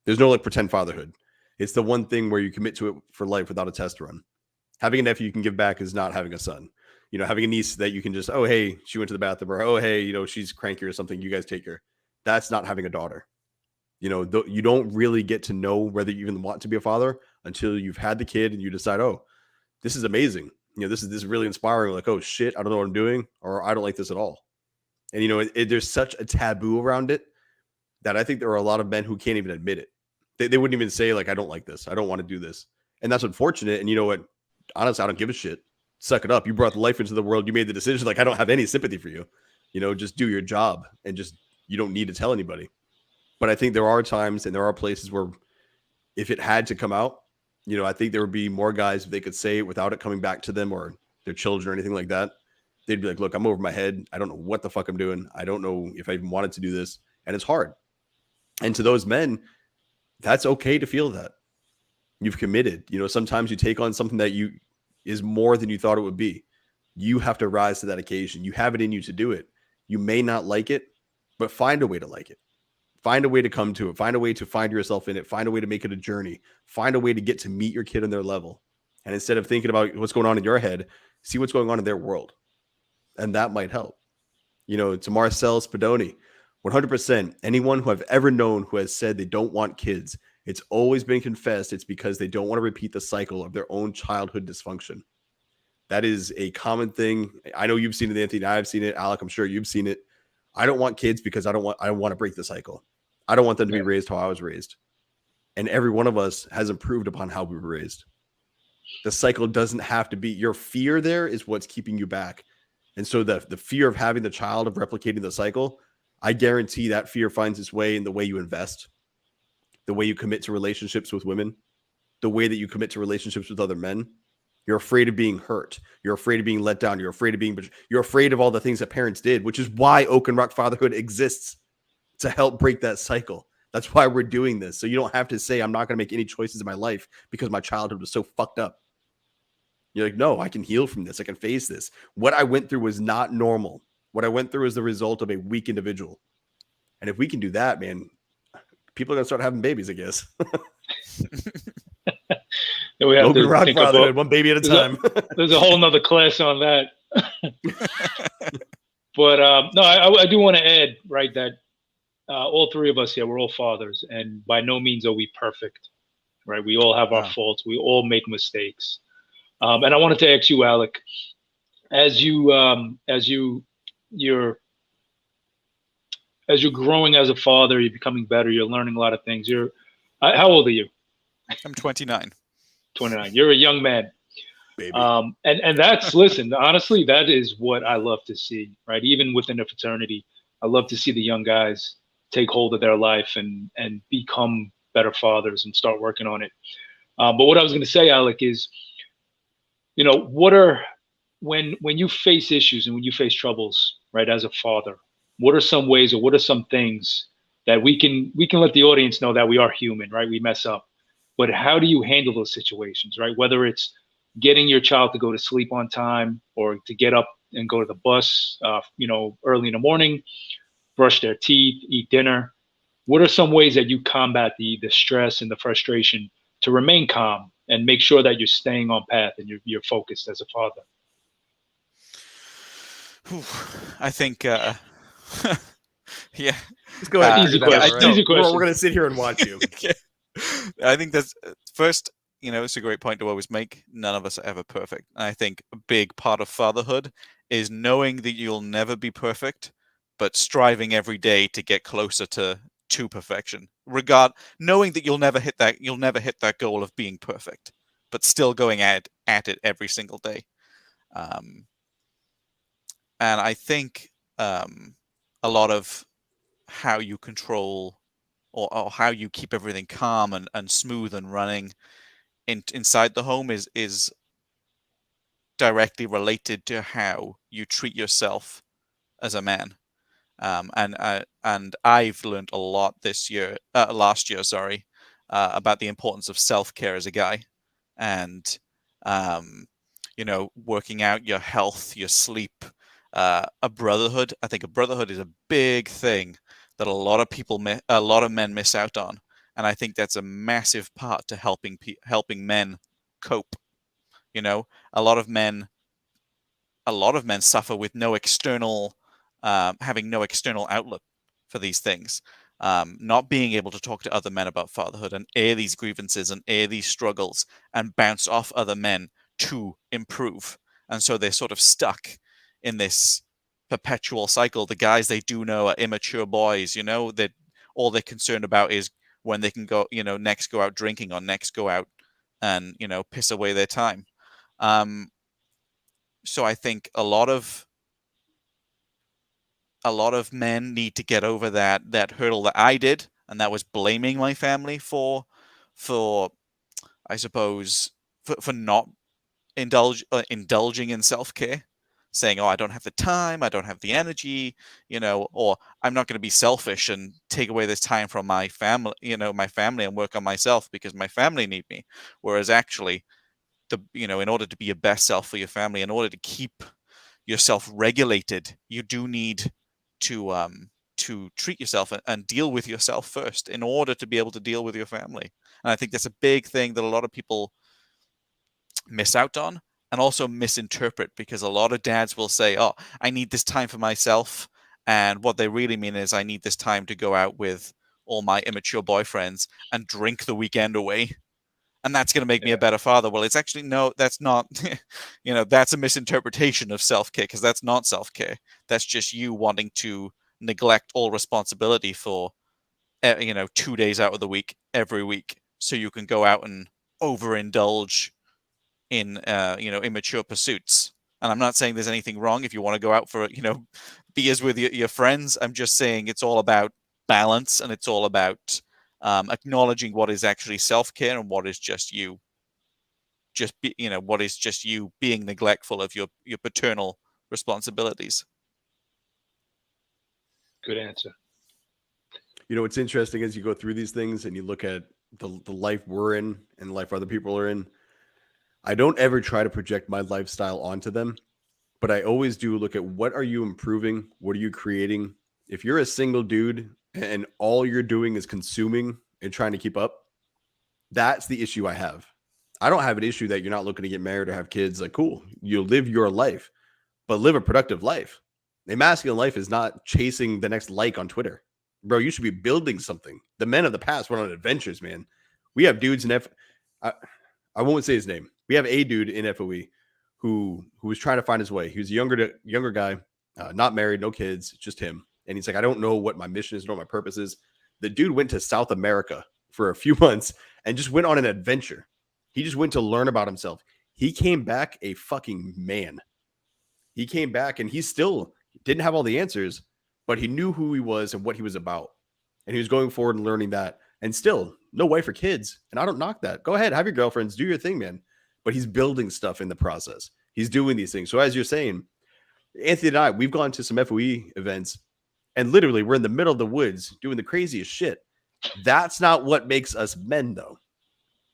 There's no like pretend fatherhood. It's the one thing where you commit to it for life without a test run. Having a nephew you can give back is not having a son. You know, having a niece that you can just, oh, hey, she went to the bathroom, or oh, hey, you know, she's cranky or something. You guys take her. That's not having a daughter. You know, you don't really get to know whether you even want to be a father until you've had the kid and you decide, oh, this is amazing. You know, this is really inspiring. Like, oh shit, I don't know what I'm doing, or I don't like this at all. And you know, there's such a taboo around it that I think there are a lot of men who can't even admit it. They wouldn't even say like, I don't like this. I don't want to do this. And that's unfortunate. And you know what? Honestly, I don't give a shit. Suck it up. You brought the life into the world. You made the decision. Like, I don't have any sympathy for you. You know, just do your job and just, you don't need to tell anybody. But I think there are times and there are places where if it had to come out, you know, I think there would be more guys if they could say it without it coming back to them or their children or anything like that. They'd be like, look, I'm over my head. I don't know what the fuck I'm doing. I don't know if I even wanted to do this. And it's hard. And to those men, that's okay to feel that. You've committed. You know, sometimes you take on something that is more than you thought it would be. You have to rise to that occasion. You have it in you to do it. You may not like it, but find a way to like it. Find a way to come to it. Find a way to find yourself in it. Find a way to make it a journey. Find a way to get to meet your kid on their level. And instead of thinking about what's going on in your head, see what's going on in their world. And that might help. You know, to Marcel Spadoni, 100%, anyone who I've ever known who has said they don't want kids, it's always been confessed it's because they don't want to repeat the cycle of their own childhood dysfunction. That is a common thing. I know you've seen it, Anthony. I've seen it. Alec, I'm sure you've seen it. I don't want kids because I don't want to break the cycle. I don't want them to be raised how I was raised. And every one of us has improved upon how we were raised. The cycle doesn't have to be, your fear there is what's keeping you back. And so the fear of having the child, of replicating the cycle, I guarantee that fear finds its way in the way you invest, the way you commit to relationships with women, the way that you commit to relationships with other men. You're afraid of being hurt. You're afraid of being let down. You're afraid of all the things that parents did, which is why Oak and Rock Fatherhood exists, to help break that cycle. That's why we're doing this. So you don't have to say, I'm not going to make any choices in my life because my childhood was so fucked up. You're like, no, I can heal from this. I can face this. What I went through was not normal. What I went through is the result of a weak individual. And if we can do that, man, people are going to start having babies, I guess. We have Open to Rock think Fatherhood, about, one baby at a time. There's a whole nother class on that. But no, I do want to add, right, that all three of us here, we're all fathers, and by no means are we perfect, right? We all have our faults. We all make mistakes. And I wanted to ask you, Alec, as you're growing as a father, you're becoming better, you're learning a lot of things. How old are you? I'm 29. 29. You're a young man. Baby. And that's, listen, honestly, that is what I love to see, right? Even within the fraternity, I love to see the young guys take hold of their life and become better fathers and start working on it. But what I was going to say, Alec, is, you know, when you face issues and when you face troubles, right, as a father, what are some ways or what are some things that we can let the audience know that we are human, right? We mess up. But how do you handle those situations, right? Whether it's getting your child to go to sleep on time or to get up and go to the bus, early in the morning, brush their teeth, eat dinner. What are some ways that you combat the stress and the frustration to remain calm and make sure that you're staying on path and you're focused as a father? I think, yeah. Just go ahead. Easy question. Easy question. We're going to sit here and watch you. I think that's first, it's a great point to always make. None of us are ever perfect. And I think a big part of fatherhood is knowing that you'll never be perfect, but striving every day to get closer to perfection. Knowing that you'll never hit that goal of being perfect, but still going at it every single day. And I think a lot of how you control or how you keep everything calm and smooth and running inside the home is directly related to how you treat yourself as a man. And I've learned a lot last year, sorry, about the importance of self-care as a guy, and working out, your health, your sleep, a brotherhood. I think a brotherhood is a big thing that a lot of men miss out on, and I think that's a massive part to helping men cope. You know, a lot of men suffer with no external, having no external outlet for these things, not being able to talk to other men about fatherhood and air these grievances and air these struggles and bounce off other men to improve. And so they're sort of stuck in this perpetual cycle. The guys they do know are immature boys, that all they're concerned about is when they can go, next go out drinking or next go out and, piss away their time. So I think a lot of men need to get over that hurdle that I did, and that was blaming my family for I suppose for not indulging in self-care, saying, "Oh, I don't have the time, I don't have the energy," or I'm not going to be selfish and take away this time from my family, and work on myself because my family need me. Whereas actually, in order to be your best self for your family, in order to keep yourself regulated, you do need to treat yourself and deal with yourself first in order to be able to deal with your family. And I think that's a big thing that a lot of people miss out on and also misinterpret, because a lot of dads will say, "Oh, I need this time for myself," and what they really mean is, "I need this time to go out with all my immature boyfriends and drink the weekend away, and that's going to make me a better father." Well, it's actually, no, that's not. That's a misinterpretation of self-care, because that's not self-care. That's just you wanting to neglect all responsibility for 2 days out of the week every week so you can go out and overindulge in immature pursuits. And I'm not saying there's anything wrong if you want to go out for beers with your friends. I'm just saying it's all about balance, and it's all about acknowledging what is actually self-care and what is just you being neglectful of your paternal responsibilities. Good answer. It's interesting as you go through these things and you look at the life we're in and the life other people are in. I don't ever try to project my lifestyle onto them, but I always do look at what are you improving? What are you creating? If you're a single dude and all you're doing is consuming and trying to keep up, that's the issue I have. I don't have an issue that you're not looking to get married or have kids. Like, cool, you live your life, but live a productive life. A masculine life is not chasing the next like on Twitter. Bro, you should be building something. The men of the past went on adventures, man. We have dudes in I won't say his name. We have a dude in FOE who was trying to find his way. He was a younger guy, not married, no kids, just him. And he's like, I don't know what my mission is, I don't know what my purpose is. The dude went to South America for a few months and just went on an adventure. He just went to learn about himself. He came back a fucking man. He came back and he still didn't have all the answers, but he knew who he was and what he was about. And he was going forward and learning that. And still, no wife or kids. And I don't knock that. Go ahead, have your girlfriends, do your thing, man. But he's building stuff in the process. He's doing these things. So as you're saying, Anthony and I, we've gone to some FOE events, and literally we're in the middle of the woods doing the craziest shit. That's not what makes us men, though.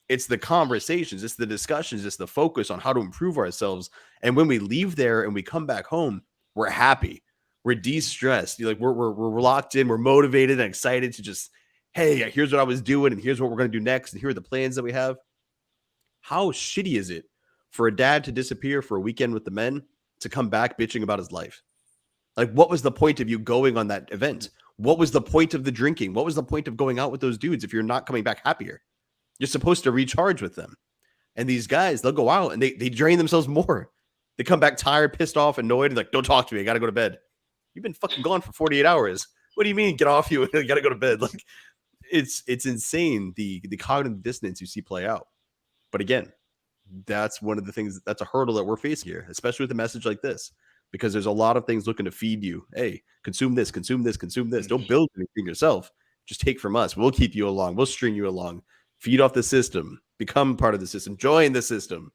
It's the conversations, it's the discussions, it's the focus on how to improve ourselves. And when we leave there and we come back home, we're happy. We're de-stressed. We're locked in. We're motivated and excited to just, hey, here's what I was doing, and here's what we're going to do next, and here are the plans that we have. How shitty is it for a dad to disappear for a weekend with the men to come back bitching about his life? Like, what was the point of you going on that event? What was the point of the drinking? What was the point of going out with those dudes if you're not coming back happier? You're supposed to recharge with them. And these guys, they'll go out and they drain themselves more. They come back tired, pissed off, annoyed, and like, don't talk to me. I got to go to bed. You've been fucking gone for 48 hours. What do you mean get off you? I got to go to bed. Like, it's insane, the cognitive dissonance you see play out. But again, that's one of the things, that's a hurdle that we're facing here, especially with a message like this. because there's a lot of things looking to feed you. Hey, consume this, consume this, consume this. Don't build anything yourself. Just take from us. We'll keep you along. We'll string you along. Feed off the system. Become part of the system. Join the system.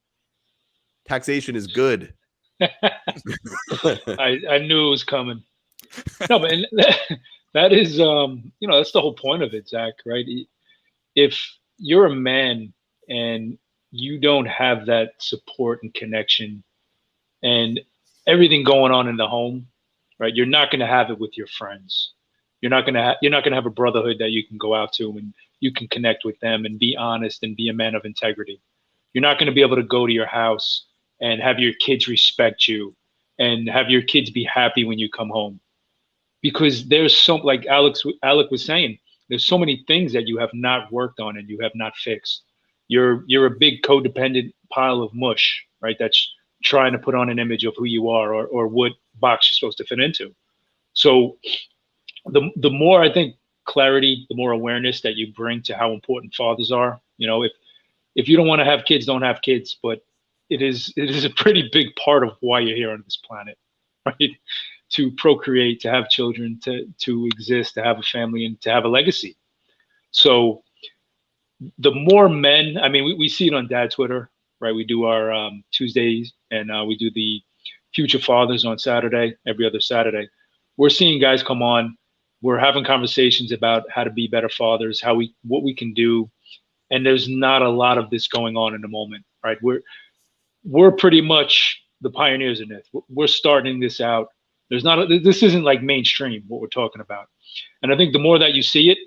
Taxation is good. I knew it was coming. No, but that is, that's the whole point of it, Zach, right? If you're a man and you don't have that support and connection and everything going on in the home, right? You're not going to have it with your friends. You're not going to have a brotherhood that you can go out to and you can connect with them and be honest and be a man of integrity. You're not going to be able to go to your house and have your kids respect you and have your kids be happy when you come home. Because there's so, like Alec was saying, there's so many things that you have not worked on and you have not fixed. You're a big codependent pile of mush, right? That's trying to put on an image of who you are or what box you're supposed to fit into. So the more, I think, clarity, the more awareness that you bring to how important fathers are. If you don't want to have kids, don't have kids. But it is a pretty big part of why you're here on this planet, right? To procreate, to have children, to exist, to have a family, and to have a legacy. So the more men, I mean, we see it on Dad Twitter, right? We do our Tuesdays, and we do the Future Fathers on Saturday, every other Saturday. We're seeing guys come on. We're having conversations about how to be better fathers, what we can do, and there's not a lot of this going on in the moment, right? We're pretty much the pioneers in this. We're starting this out. This isn't like mainstream what we're talking about, and I think the more that you see it,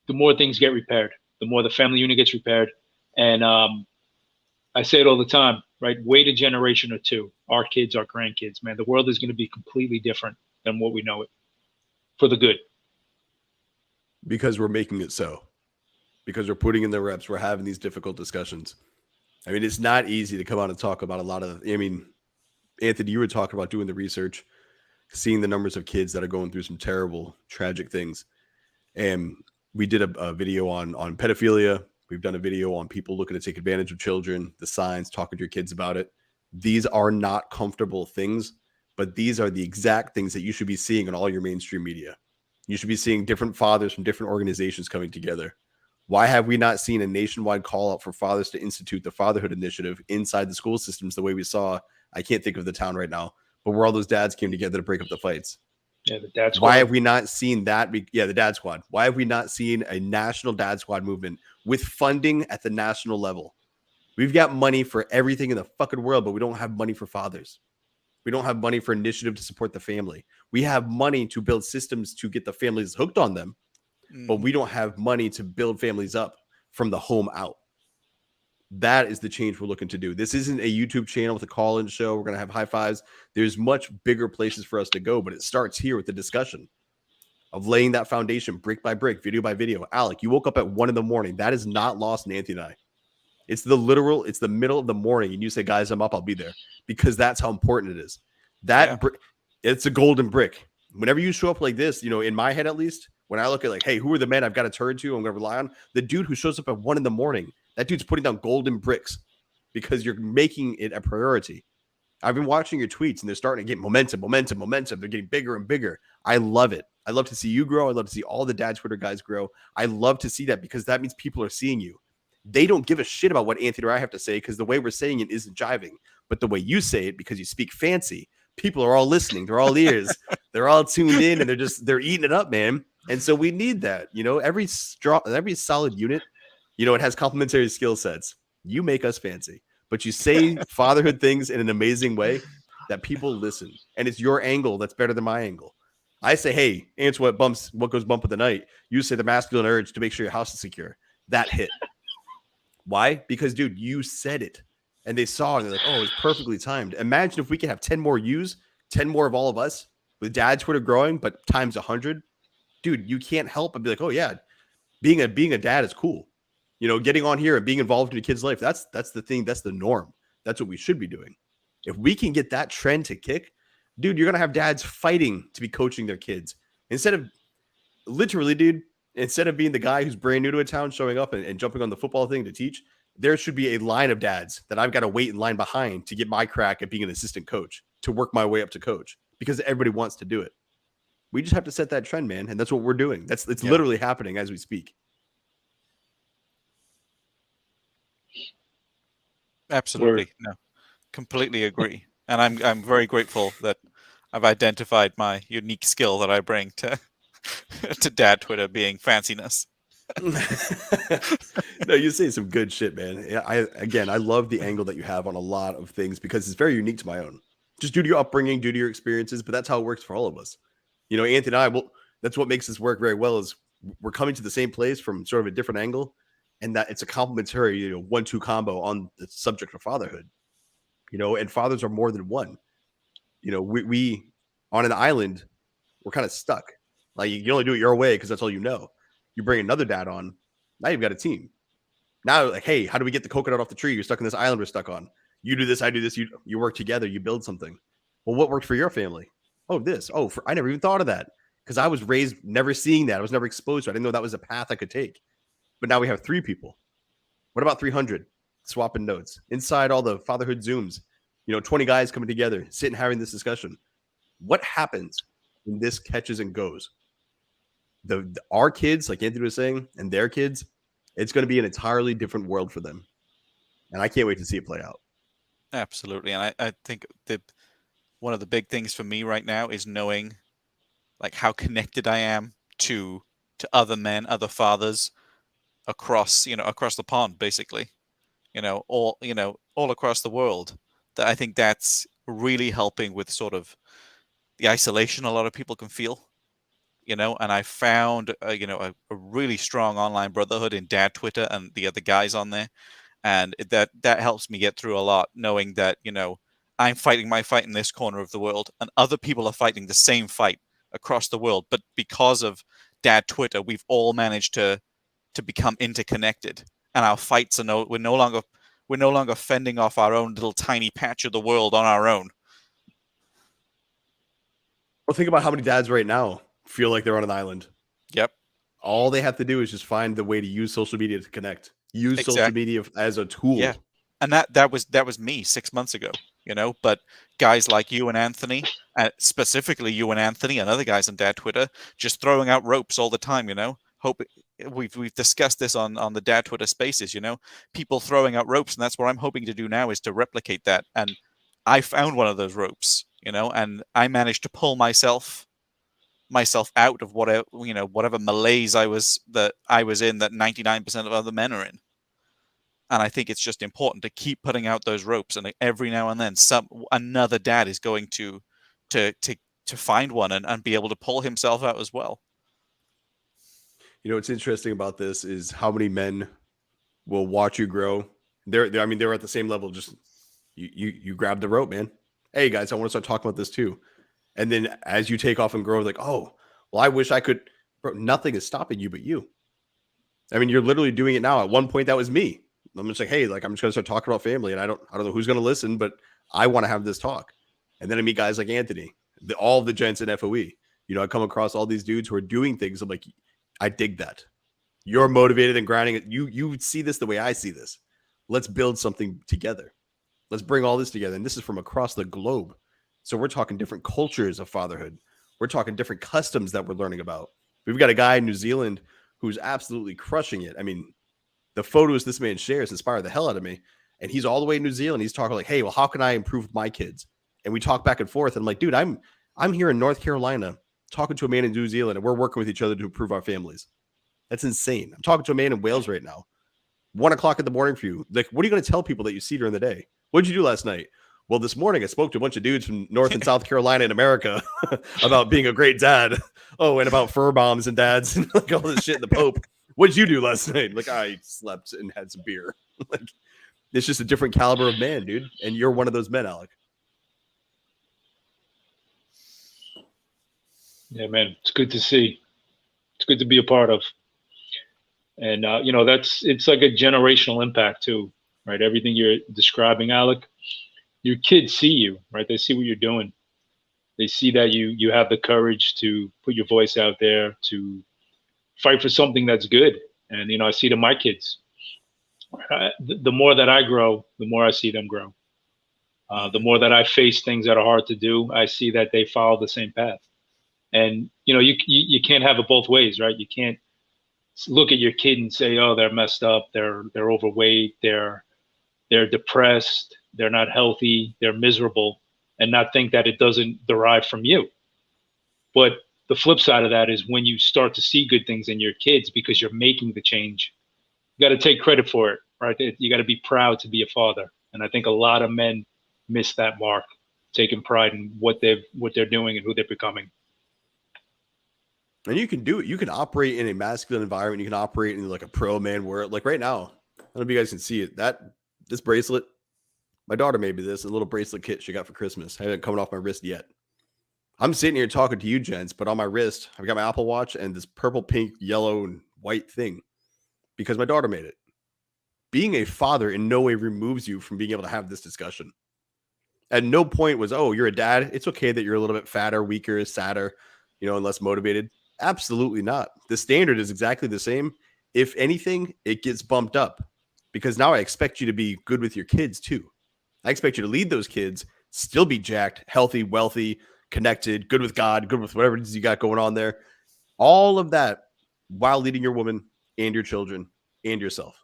the more things get repaired, the more the family unit gets repaired, and I say it all the time, right? Wait a generation or two, our kids, our grandkids, man, the world is going to be completely different than what we know it, for the good. Because we're making it so. Because we're putting in the reps, we're having these difficult discussions. I mean, it's not easy to come out and talk about a lot of. I mean, Anthony, you were talking about doing the research, seeing the numbers of kids that are going through some terrible, tragic things. And we did a video on pedophilia. We've done a video on people looking to take advantage of children, the signs, talking to your kids about it. These are not comfortable things, but these are the exact things that you should be seeing on all your mainstream media. You should be seeing different fathers from different organizations coming together. Why have we not seen a nationwide call out for fathers to institute the Fatherhood Initiative inside the school systems the way we saw? I can't think of the town right now, but where all those dads came together to break up the fights. Yeah, the Dad Squad. Why have we not seen that? The Dad Squad. Why have we not seen a national Dad Squad movement with funding at the national level? We've got money for everything in the fucking world, but we don't have money for fathers. We don't have money for initiative to support the family. We have money to build systems to get the families hooked on them, but we don't have money to build families up from the home out. That is the change we're looking to do. This isn't a YouTube channel with a call-in show. We're going to have high fives. There's much bigger places for us to go, but it starts here with the discussion of laying that foundation brick by brick, video by video. Alec, you woke up at 1 a.m. That is not lost in Anthony and I. It's the middle of the morning, and you say, guys, I'm up, I'll be there, because that's how important it is. It's a golden brick. Whenever you show up like this, in my head at least, when I look at like, hey, who are the men I've got to turn to, I'm going to rely on? The dude who shows up at 1 a.m, that dude's putting down golden bricks because you're making it a priority. I've been watching your tweets, and they're starting to get momentum. They're getting bigger and bigger. I love it. I love to see you grow. I love to see all the Dad Twitter guys grow. I love to see that because that means people are seeing you. They don't give a shit about what Anthony or I have to say because the way we're saying it isn't jiving. But the way you say it, because you speak fancy, people are all listening. They're all ears. They're all tuned in, and they're eating it up, man. And so we need that. Every solid unit, it has complementary skill sets. You make us fancy, but you say fatherhood things in an amazing way that people listen. And it's your angle that's better than my angle. I say, hey, answer what goes bump with the night. You say the masculine urge to make sure your house is secure. That hit. Why? Because, dude, you said it. And they saw it, and they're like, oh, it's perfectly timed. Imagine if we could have 10 more yous, 10 more of all of us, with Dad Twitter growing, but times 100. Dude, you can't help but be like, oh, yeah, being a dad is cool. Getting on here and being involved in a kid's life, that's the thing. That's the norm. That's what we should be doing. If we can get that trend to kick, dude, you're going to have dads fighting to be coaching their kids. Instead of being the guy who's brand new to a town showing up and jumping on the football thing to teach, there should be a line of dads that I've got to wait in line behind to get my crack at being an assistant coach. to work my way up to coach because everybody wants to do it. We just have to set that trend, man, and that's what we're doing. It's literally happening as we speak. Absolutely. No, completely agree. And I'm very grateful that I've identified my unique skill that I bring to to dad Twitter, being fanciness. No, you say some good shit, man. Yeah, I love the angle that you have on a lot of things because it's very unique to my own. Just due to your upbringing, due to your experiences, but that's how it works for all of us. You know, Anthony and I, well, that's what makes this work very well is we're coming to the same place from sort of a different angle, and that it's a complementary, 1-2 combo on the subject of fatherhood. And fathers are more than one. We on an island, we're kind of stuck. Like you can only do it your way because that's all you know. You bring another dad on, now you've got a team. Now, like, hey, how do we get the coconut off the tree? You're stuck in this island we're stuck on. You do this, I do this. You work together, you build something. Well, what worked for your family? Oh, this. Oh, I never even thought of that because I was raised never seeing that. I was never exposed to it. I didn't know that was a path I could take. But now we have 3 people. What about 300? Swapping notes inside all the fatherhood Zooms. 20 guys coming together, sitting, having this discussion. What happens when this catches and goes? Our kids, like Anthony was saying, and their kids, it's going to be an entirely different world for them. And I can't wait to see it play out. Absolutely. And I think one of the big things for me right now is knowing like how connected I am to other men, other fathers across the pond, basically, all across the world. That I think that's really helping with sort of the isolation a lot of people can feel, and I found, a really strong online brotherhood in dad Twitter and the other guys on there. And that helps me get through a lot, knowing that, I'm fighting my fight in this corner of the world and other people are fighting the same fight across the world. But because of dad Twitter, we've all managed to become interconnected, and our fights are we're no longer fending off our own little tiny patch of the world on our own. Well, think about how many dads right now feel like they're on an island. Yep. All they have to do is just find the way to use social media to connect. Use social media as a tool. Yeah. And that was me 6 months ago, but guys like you and Anthony, specifically you and Anthony and other guys on dad Twitter, just throwing out ropes all the time, hope we've discussed this on the dad Twitter spaces, people throwing out ropes. And that's what I'm hoping to do now, is to replicate that. And I found one of those ropes, and I managed to pull myself out of whatever malaise I was in, that 99% of other men are in. And I think it's just important to keep putting out those ropes, and every now and then another dad is going to find one and be able to pull himself out as well. What's interesting about this is how many men will watch you grow. They're at the same level. Just you grab the rope, man. Hey guys, I want to start talking about this too. And then as you take off and grow, like, oh, well, I wish I could. Bro, nothing is stopping you but you. I mean, you're literally doing it now. At one point, that was me. I'm just like, hey, like, I'm just going to start talking about family, and I don't know who's going to listen, but I want to have this talk. And then I meet guys like Anthony, all the gents in FOE. I come across all these dudes who are doing things. I'm like, I dig that. You're motivated and grinding. You see this the way I see this. Let's build something together. Let's bring all this together. And this is from across the globe. So we're talking different cultures of fatherhood. We're talking different customs that we're learning about. We've got a guy in New Zealand who's absolutely crushing it. I mean, the photos this man shares inspire the hell out of me. And he's all the way in New Zealand. He's talking like, hey, well, how can I improve my kids? And we talk back and forth. And I'm like, dude, I'm here in North Carolina talking to a man in New Zealand, and we're working with each other to improve our families. That's insane. I'm talking to a man in Wales right now. 1:00 in the morning for you. Like, what are you going to tell people that you see during the day? What did you do last night? Well, this morning I spoke to a bunch of dudes from North and South Carolina in America about being a great dad. Oh, and about fur bombs and dads and like all this shit in the Pope. What did you do last night? Like, I slept and had some beer. Like, it's just a different caliber of man, dude. And you're one of those men, Alec. Yeah, man, it's good to see. It's good to be a part of. And, it's like a generational impact too, right? Everything you're describing, Alec, your kids see you, right? They see what you're doing. They see that you have the courage to put your voice out there, to fight for something that's good. And, I see it in my kids. The more that I grow, the more I see them grow. The more that I face things that are hard to do, I see that they follow the same path. And you can't have it both ways, right? You can't look at your kid and say, "Oh, they're messed up. They're overweight. They're depressed. They're not healthy. They're miserable," and not think that it doesn't derive from you. But the flip side of that is when you start to see good things in your kids because you're making the change, you got to take credit for it, right? You got to be proud to be a father. And I think a lot of men miss that mark, taking pride in what they're doing and who they're becoming. And you can do it. You can operate in a masculine environment. You can operate in like a pro man world. Like right now, I don't know if you guys can see it. This bracelet, my daughter made me this, a little bracelet kit she got for Christmas. I haven't coming off my wrist yet. I'm sitting here talking to you, gents, but on my wrist, I've got my Apple Watch and this purple, pink, yellow, and white thing because my daughter made it. Being a father in no way removes you from being able to have this discussion. At no point was, oh, you're a dad. It's okay that you're a little bit fatter, weaker, sadder, and less motivated. Absolutely not. The standard is exactly the same. If anything, it gets bumped up because now I expect you to be good with your kids too. I expect you to lead those kids, still be jacked, healthy, wealthy, connected, good with God, good with whatever it is you got going on there. All of that while leading your woman and your children and yourself.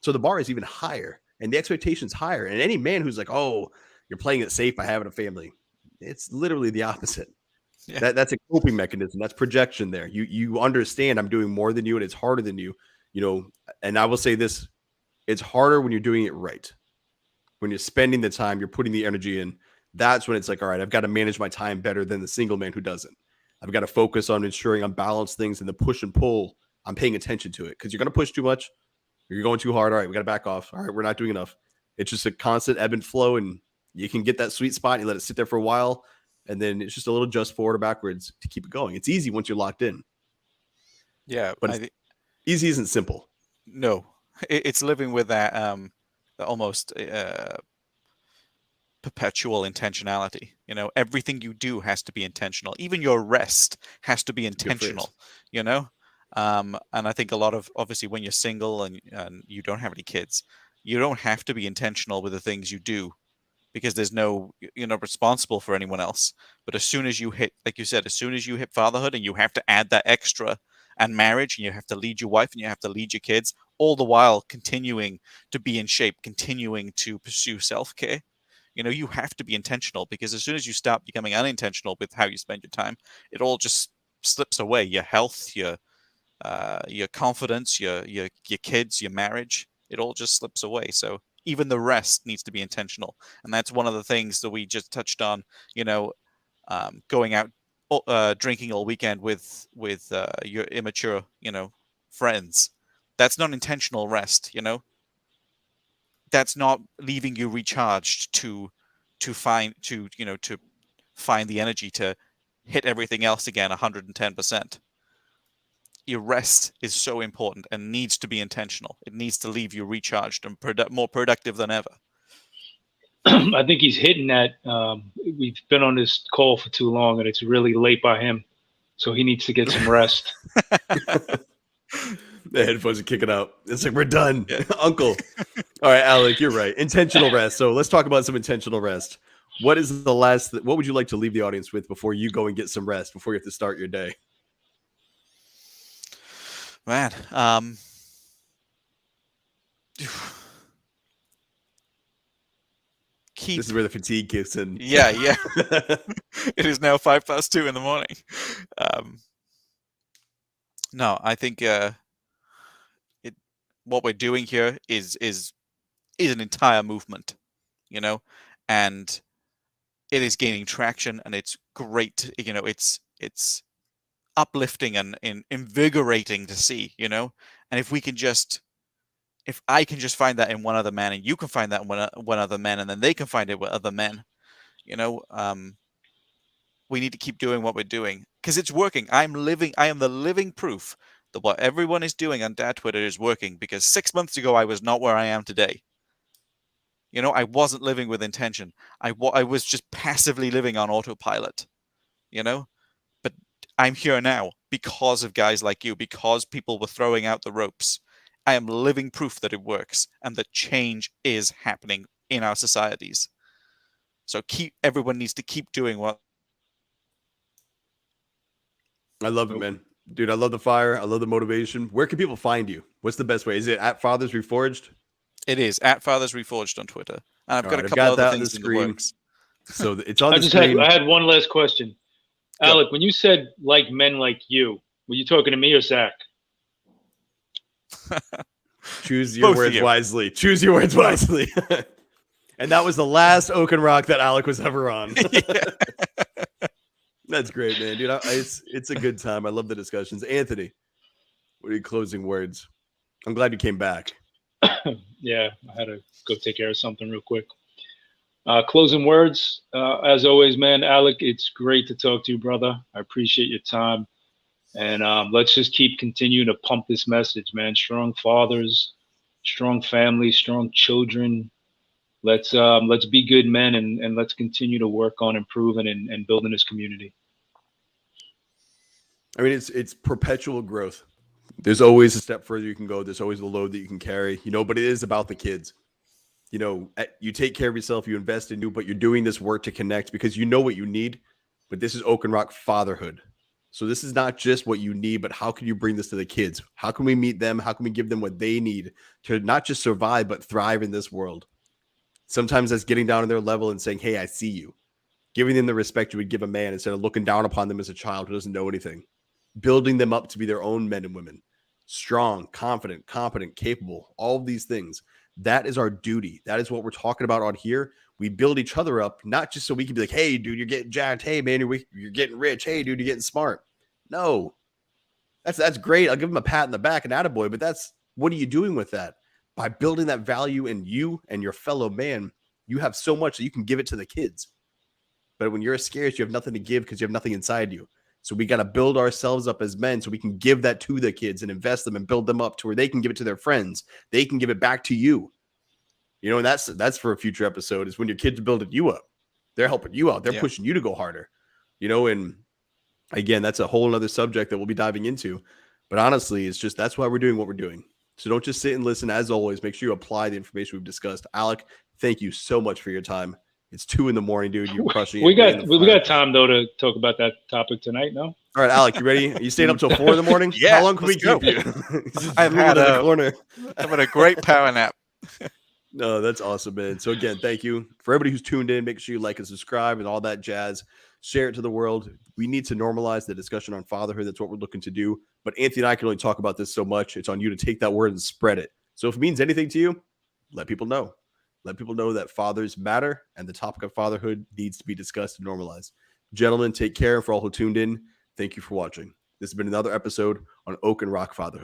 So the bar is even higher and the expectation's higher. And any man who's like, oh, you're playing it safe by having a family, it's literally the opposite. Yeah. That's a coping mechanism. That's projection there. You understand I'm doing more than you and it's harder than you, and I will say this, it's harder when you're doing it right. When you're spending the time, you're putting the energy in, that's when it's like, all right, I've got to manage my time better than the single man who doesn't. I've got to focus on ensuring I'm balanced things and the push and pull. I'm paying attention to it because you're going to push too much. You're going too hard. All right, we got to back off. All right, we're not doing enough. It's just a constant ebb and flow, and you can get that sweet spot. And you let it sit there for a while, and then it's just a little just forward or backwards to keep it going. It's easy once you're locked in. Yeah, but easy isn't simple. No, it's living with that almost perpetual intentionality. Everything you do has to be intentional. Even your rest has to be intentional. And I think a lot of, obviously, when you're single and you don't have any kids, you don't have to be intentional with the things you do because you're not responsible for anyone else. But as soon as you hit, like you said, as soon as you hit fatherhood and you have to add that extra, and marriage, and you have to lead your wife and you have to lead your kids, all the while continuing to be in shape, continuing to pursue self-care. You have to be intentional because as soon as you start becoming unintentional with how you spend your time, it all just slips away. Your health, your confidence, your kids, your marriage, it all just slips away. So even the rest needs to be intentional. And that's one of the things that we just touched on, going out drinking all weekend with your immature, friends. That's not intentional rest, That's not leaving you recharged to find the energy to hit everything else again 110%. Your rest is so important and needs to be intentional. It needs to leave you recharged and more productive than ever. I think he's hitting that. We've been on this call for too long, and it's really late by him, so he needs to get some rest. The headphones are kicking out. It's like, we're done, yeah. Uncle. All right, Alec, you're right. Intentional rest. So let's talk about some intentional rest. What would you like to leave the audience with before you go and get some rest, before you have to start your day? Man, this is where the fatigue kicks in. Yeah. It is now 2:05 in the morning. No, I think what we're doing here is an entire movement, and it is gaining traction, and it's great. It's uplifting and invigorating to see, and if I can just find that in one other man, and you can find that in one other man, and then they can find it with other men, we need to keep doing what we're doing because it's working. I am the living proof that what everyone is doing on Dad Twitter is working, because 6 months ago, I was not where I am today. I wasn't living with intention. I was just passively living on autopilot, but I'm here now because of guys like you, because people were throwing out the ropes. I am living proof that it works and that change is happening in our societies. So everyone needs to keep doing what. I love it, man. Dude, I love the fire. I love the motivation. Where can people find you? What's the best way? Is it at Fathers Reforged? It is at Fathers Reforged on Twitter, and I've All got a right, I've couple got other that on the things in the screen. works. So it's on I the just screen. I had one last question. Go. Alec, when you said like men like you, were you talking to me or Zach? Choose your Both of words you. wisely. Choose your words wisely. And that was the last Oaken Rock that Alec was ever on. That's great, man, dude. It's a good time. I love the discussions. Anthony, what are your closing words? I'm glad you came back. Yeah, I had to go take care of something real quick. Closing words, as always, man. Alec, it's great to talk to you, brother. I appreciate your time, and let's just keep continuing to pump this message, man. Strong fathers, strong families, strong children. Let's be good men, and let's continue to work on improving and building this community. I mean, it's perpetual growth. There's always a step further you can go. There's always the load that you can carry, but it is about the kids. You take care of yourself, you invest in you, but you're doing this work to connect because you know what you need. But this is Oaken Rock fatherhood. So this is not just what you need, but how can you bring this to the kids? How can we meet them? How can we give them what they need to not just survive, but thrive in this world? Sometimes that's getting down to their level and saying, hey, I see you. Giving them the respect you would give a man instead of looking down upon them as a child who doesn't know anything. Building them up to be their own men and women. Strong, confident, competent, capable, all of these things. That is our duty. That is what we're talking about on here. We build each other up, not just so we can be like, hey, dude, you're getting jacked. Hey, man, you're getting rich. Hey, dude, you're getting smart. No, that's great. I'll give him a pat in the back and attaboy, but what are you doing with that? By building that value in you and your fellow man, you have so much that you can give it to the kids. But when you're scarce, you have nothing to give because you have nothing inside you. So we got to build ourselves up as men so we can give that to the kids and invest them and build them up to where they can give it to their friends. They can give it back to you. And that's for a future episode is when your kids are building you up. They're helping you out. They're pushing you to go harder. And again, that's a whole other subject that we'll be diving into. But honestly, it's just that's why we're doing what we're doing. So don't just sit and listen. As always, make sure you apply the information we've discussed. Alec, thank you so much for your time. It's 2 a.m, dude. You're crushing it. We got time though to talk about that topic tonight. No. All right, Alec, you ready? Are you staying up till 4 a.m? Yeah. How long can we keep you? I've had in the corner. I've had a great power nap. No, that's awesome, man. So again, thank you for everybody who's tuned in. Make sure you like and subscribe and all that jazz. Share it to the world. We need to normalize the discussion on fatherhood. That's what we're looking to do. But Anthony and I can only talk about this so much. It's on you to take that word and spread it. So if it means anything to you, let people know. Let people know that fathers matter and the topic of fatherhood needs to be discussed and normalized. Gentlemen, take care. For all who tuned in, thank you for watching. This has been another episode on Oaken Rock Fatherhood.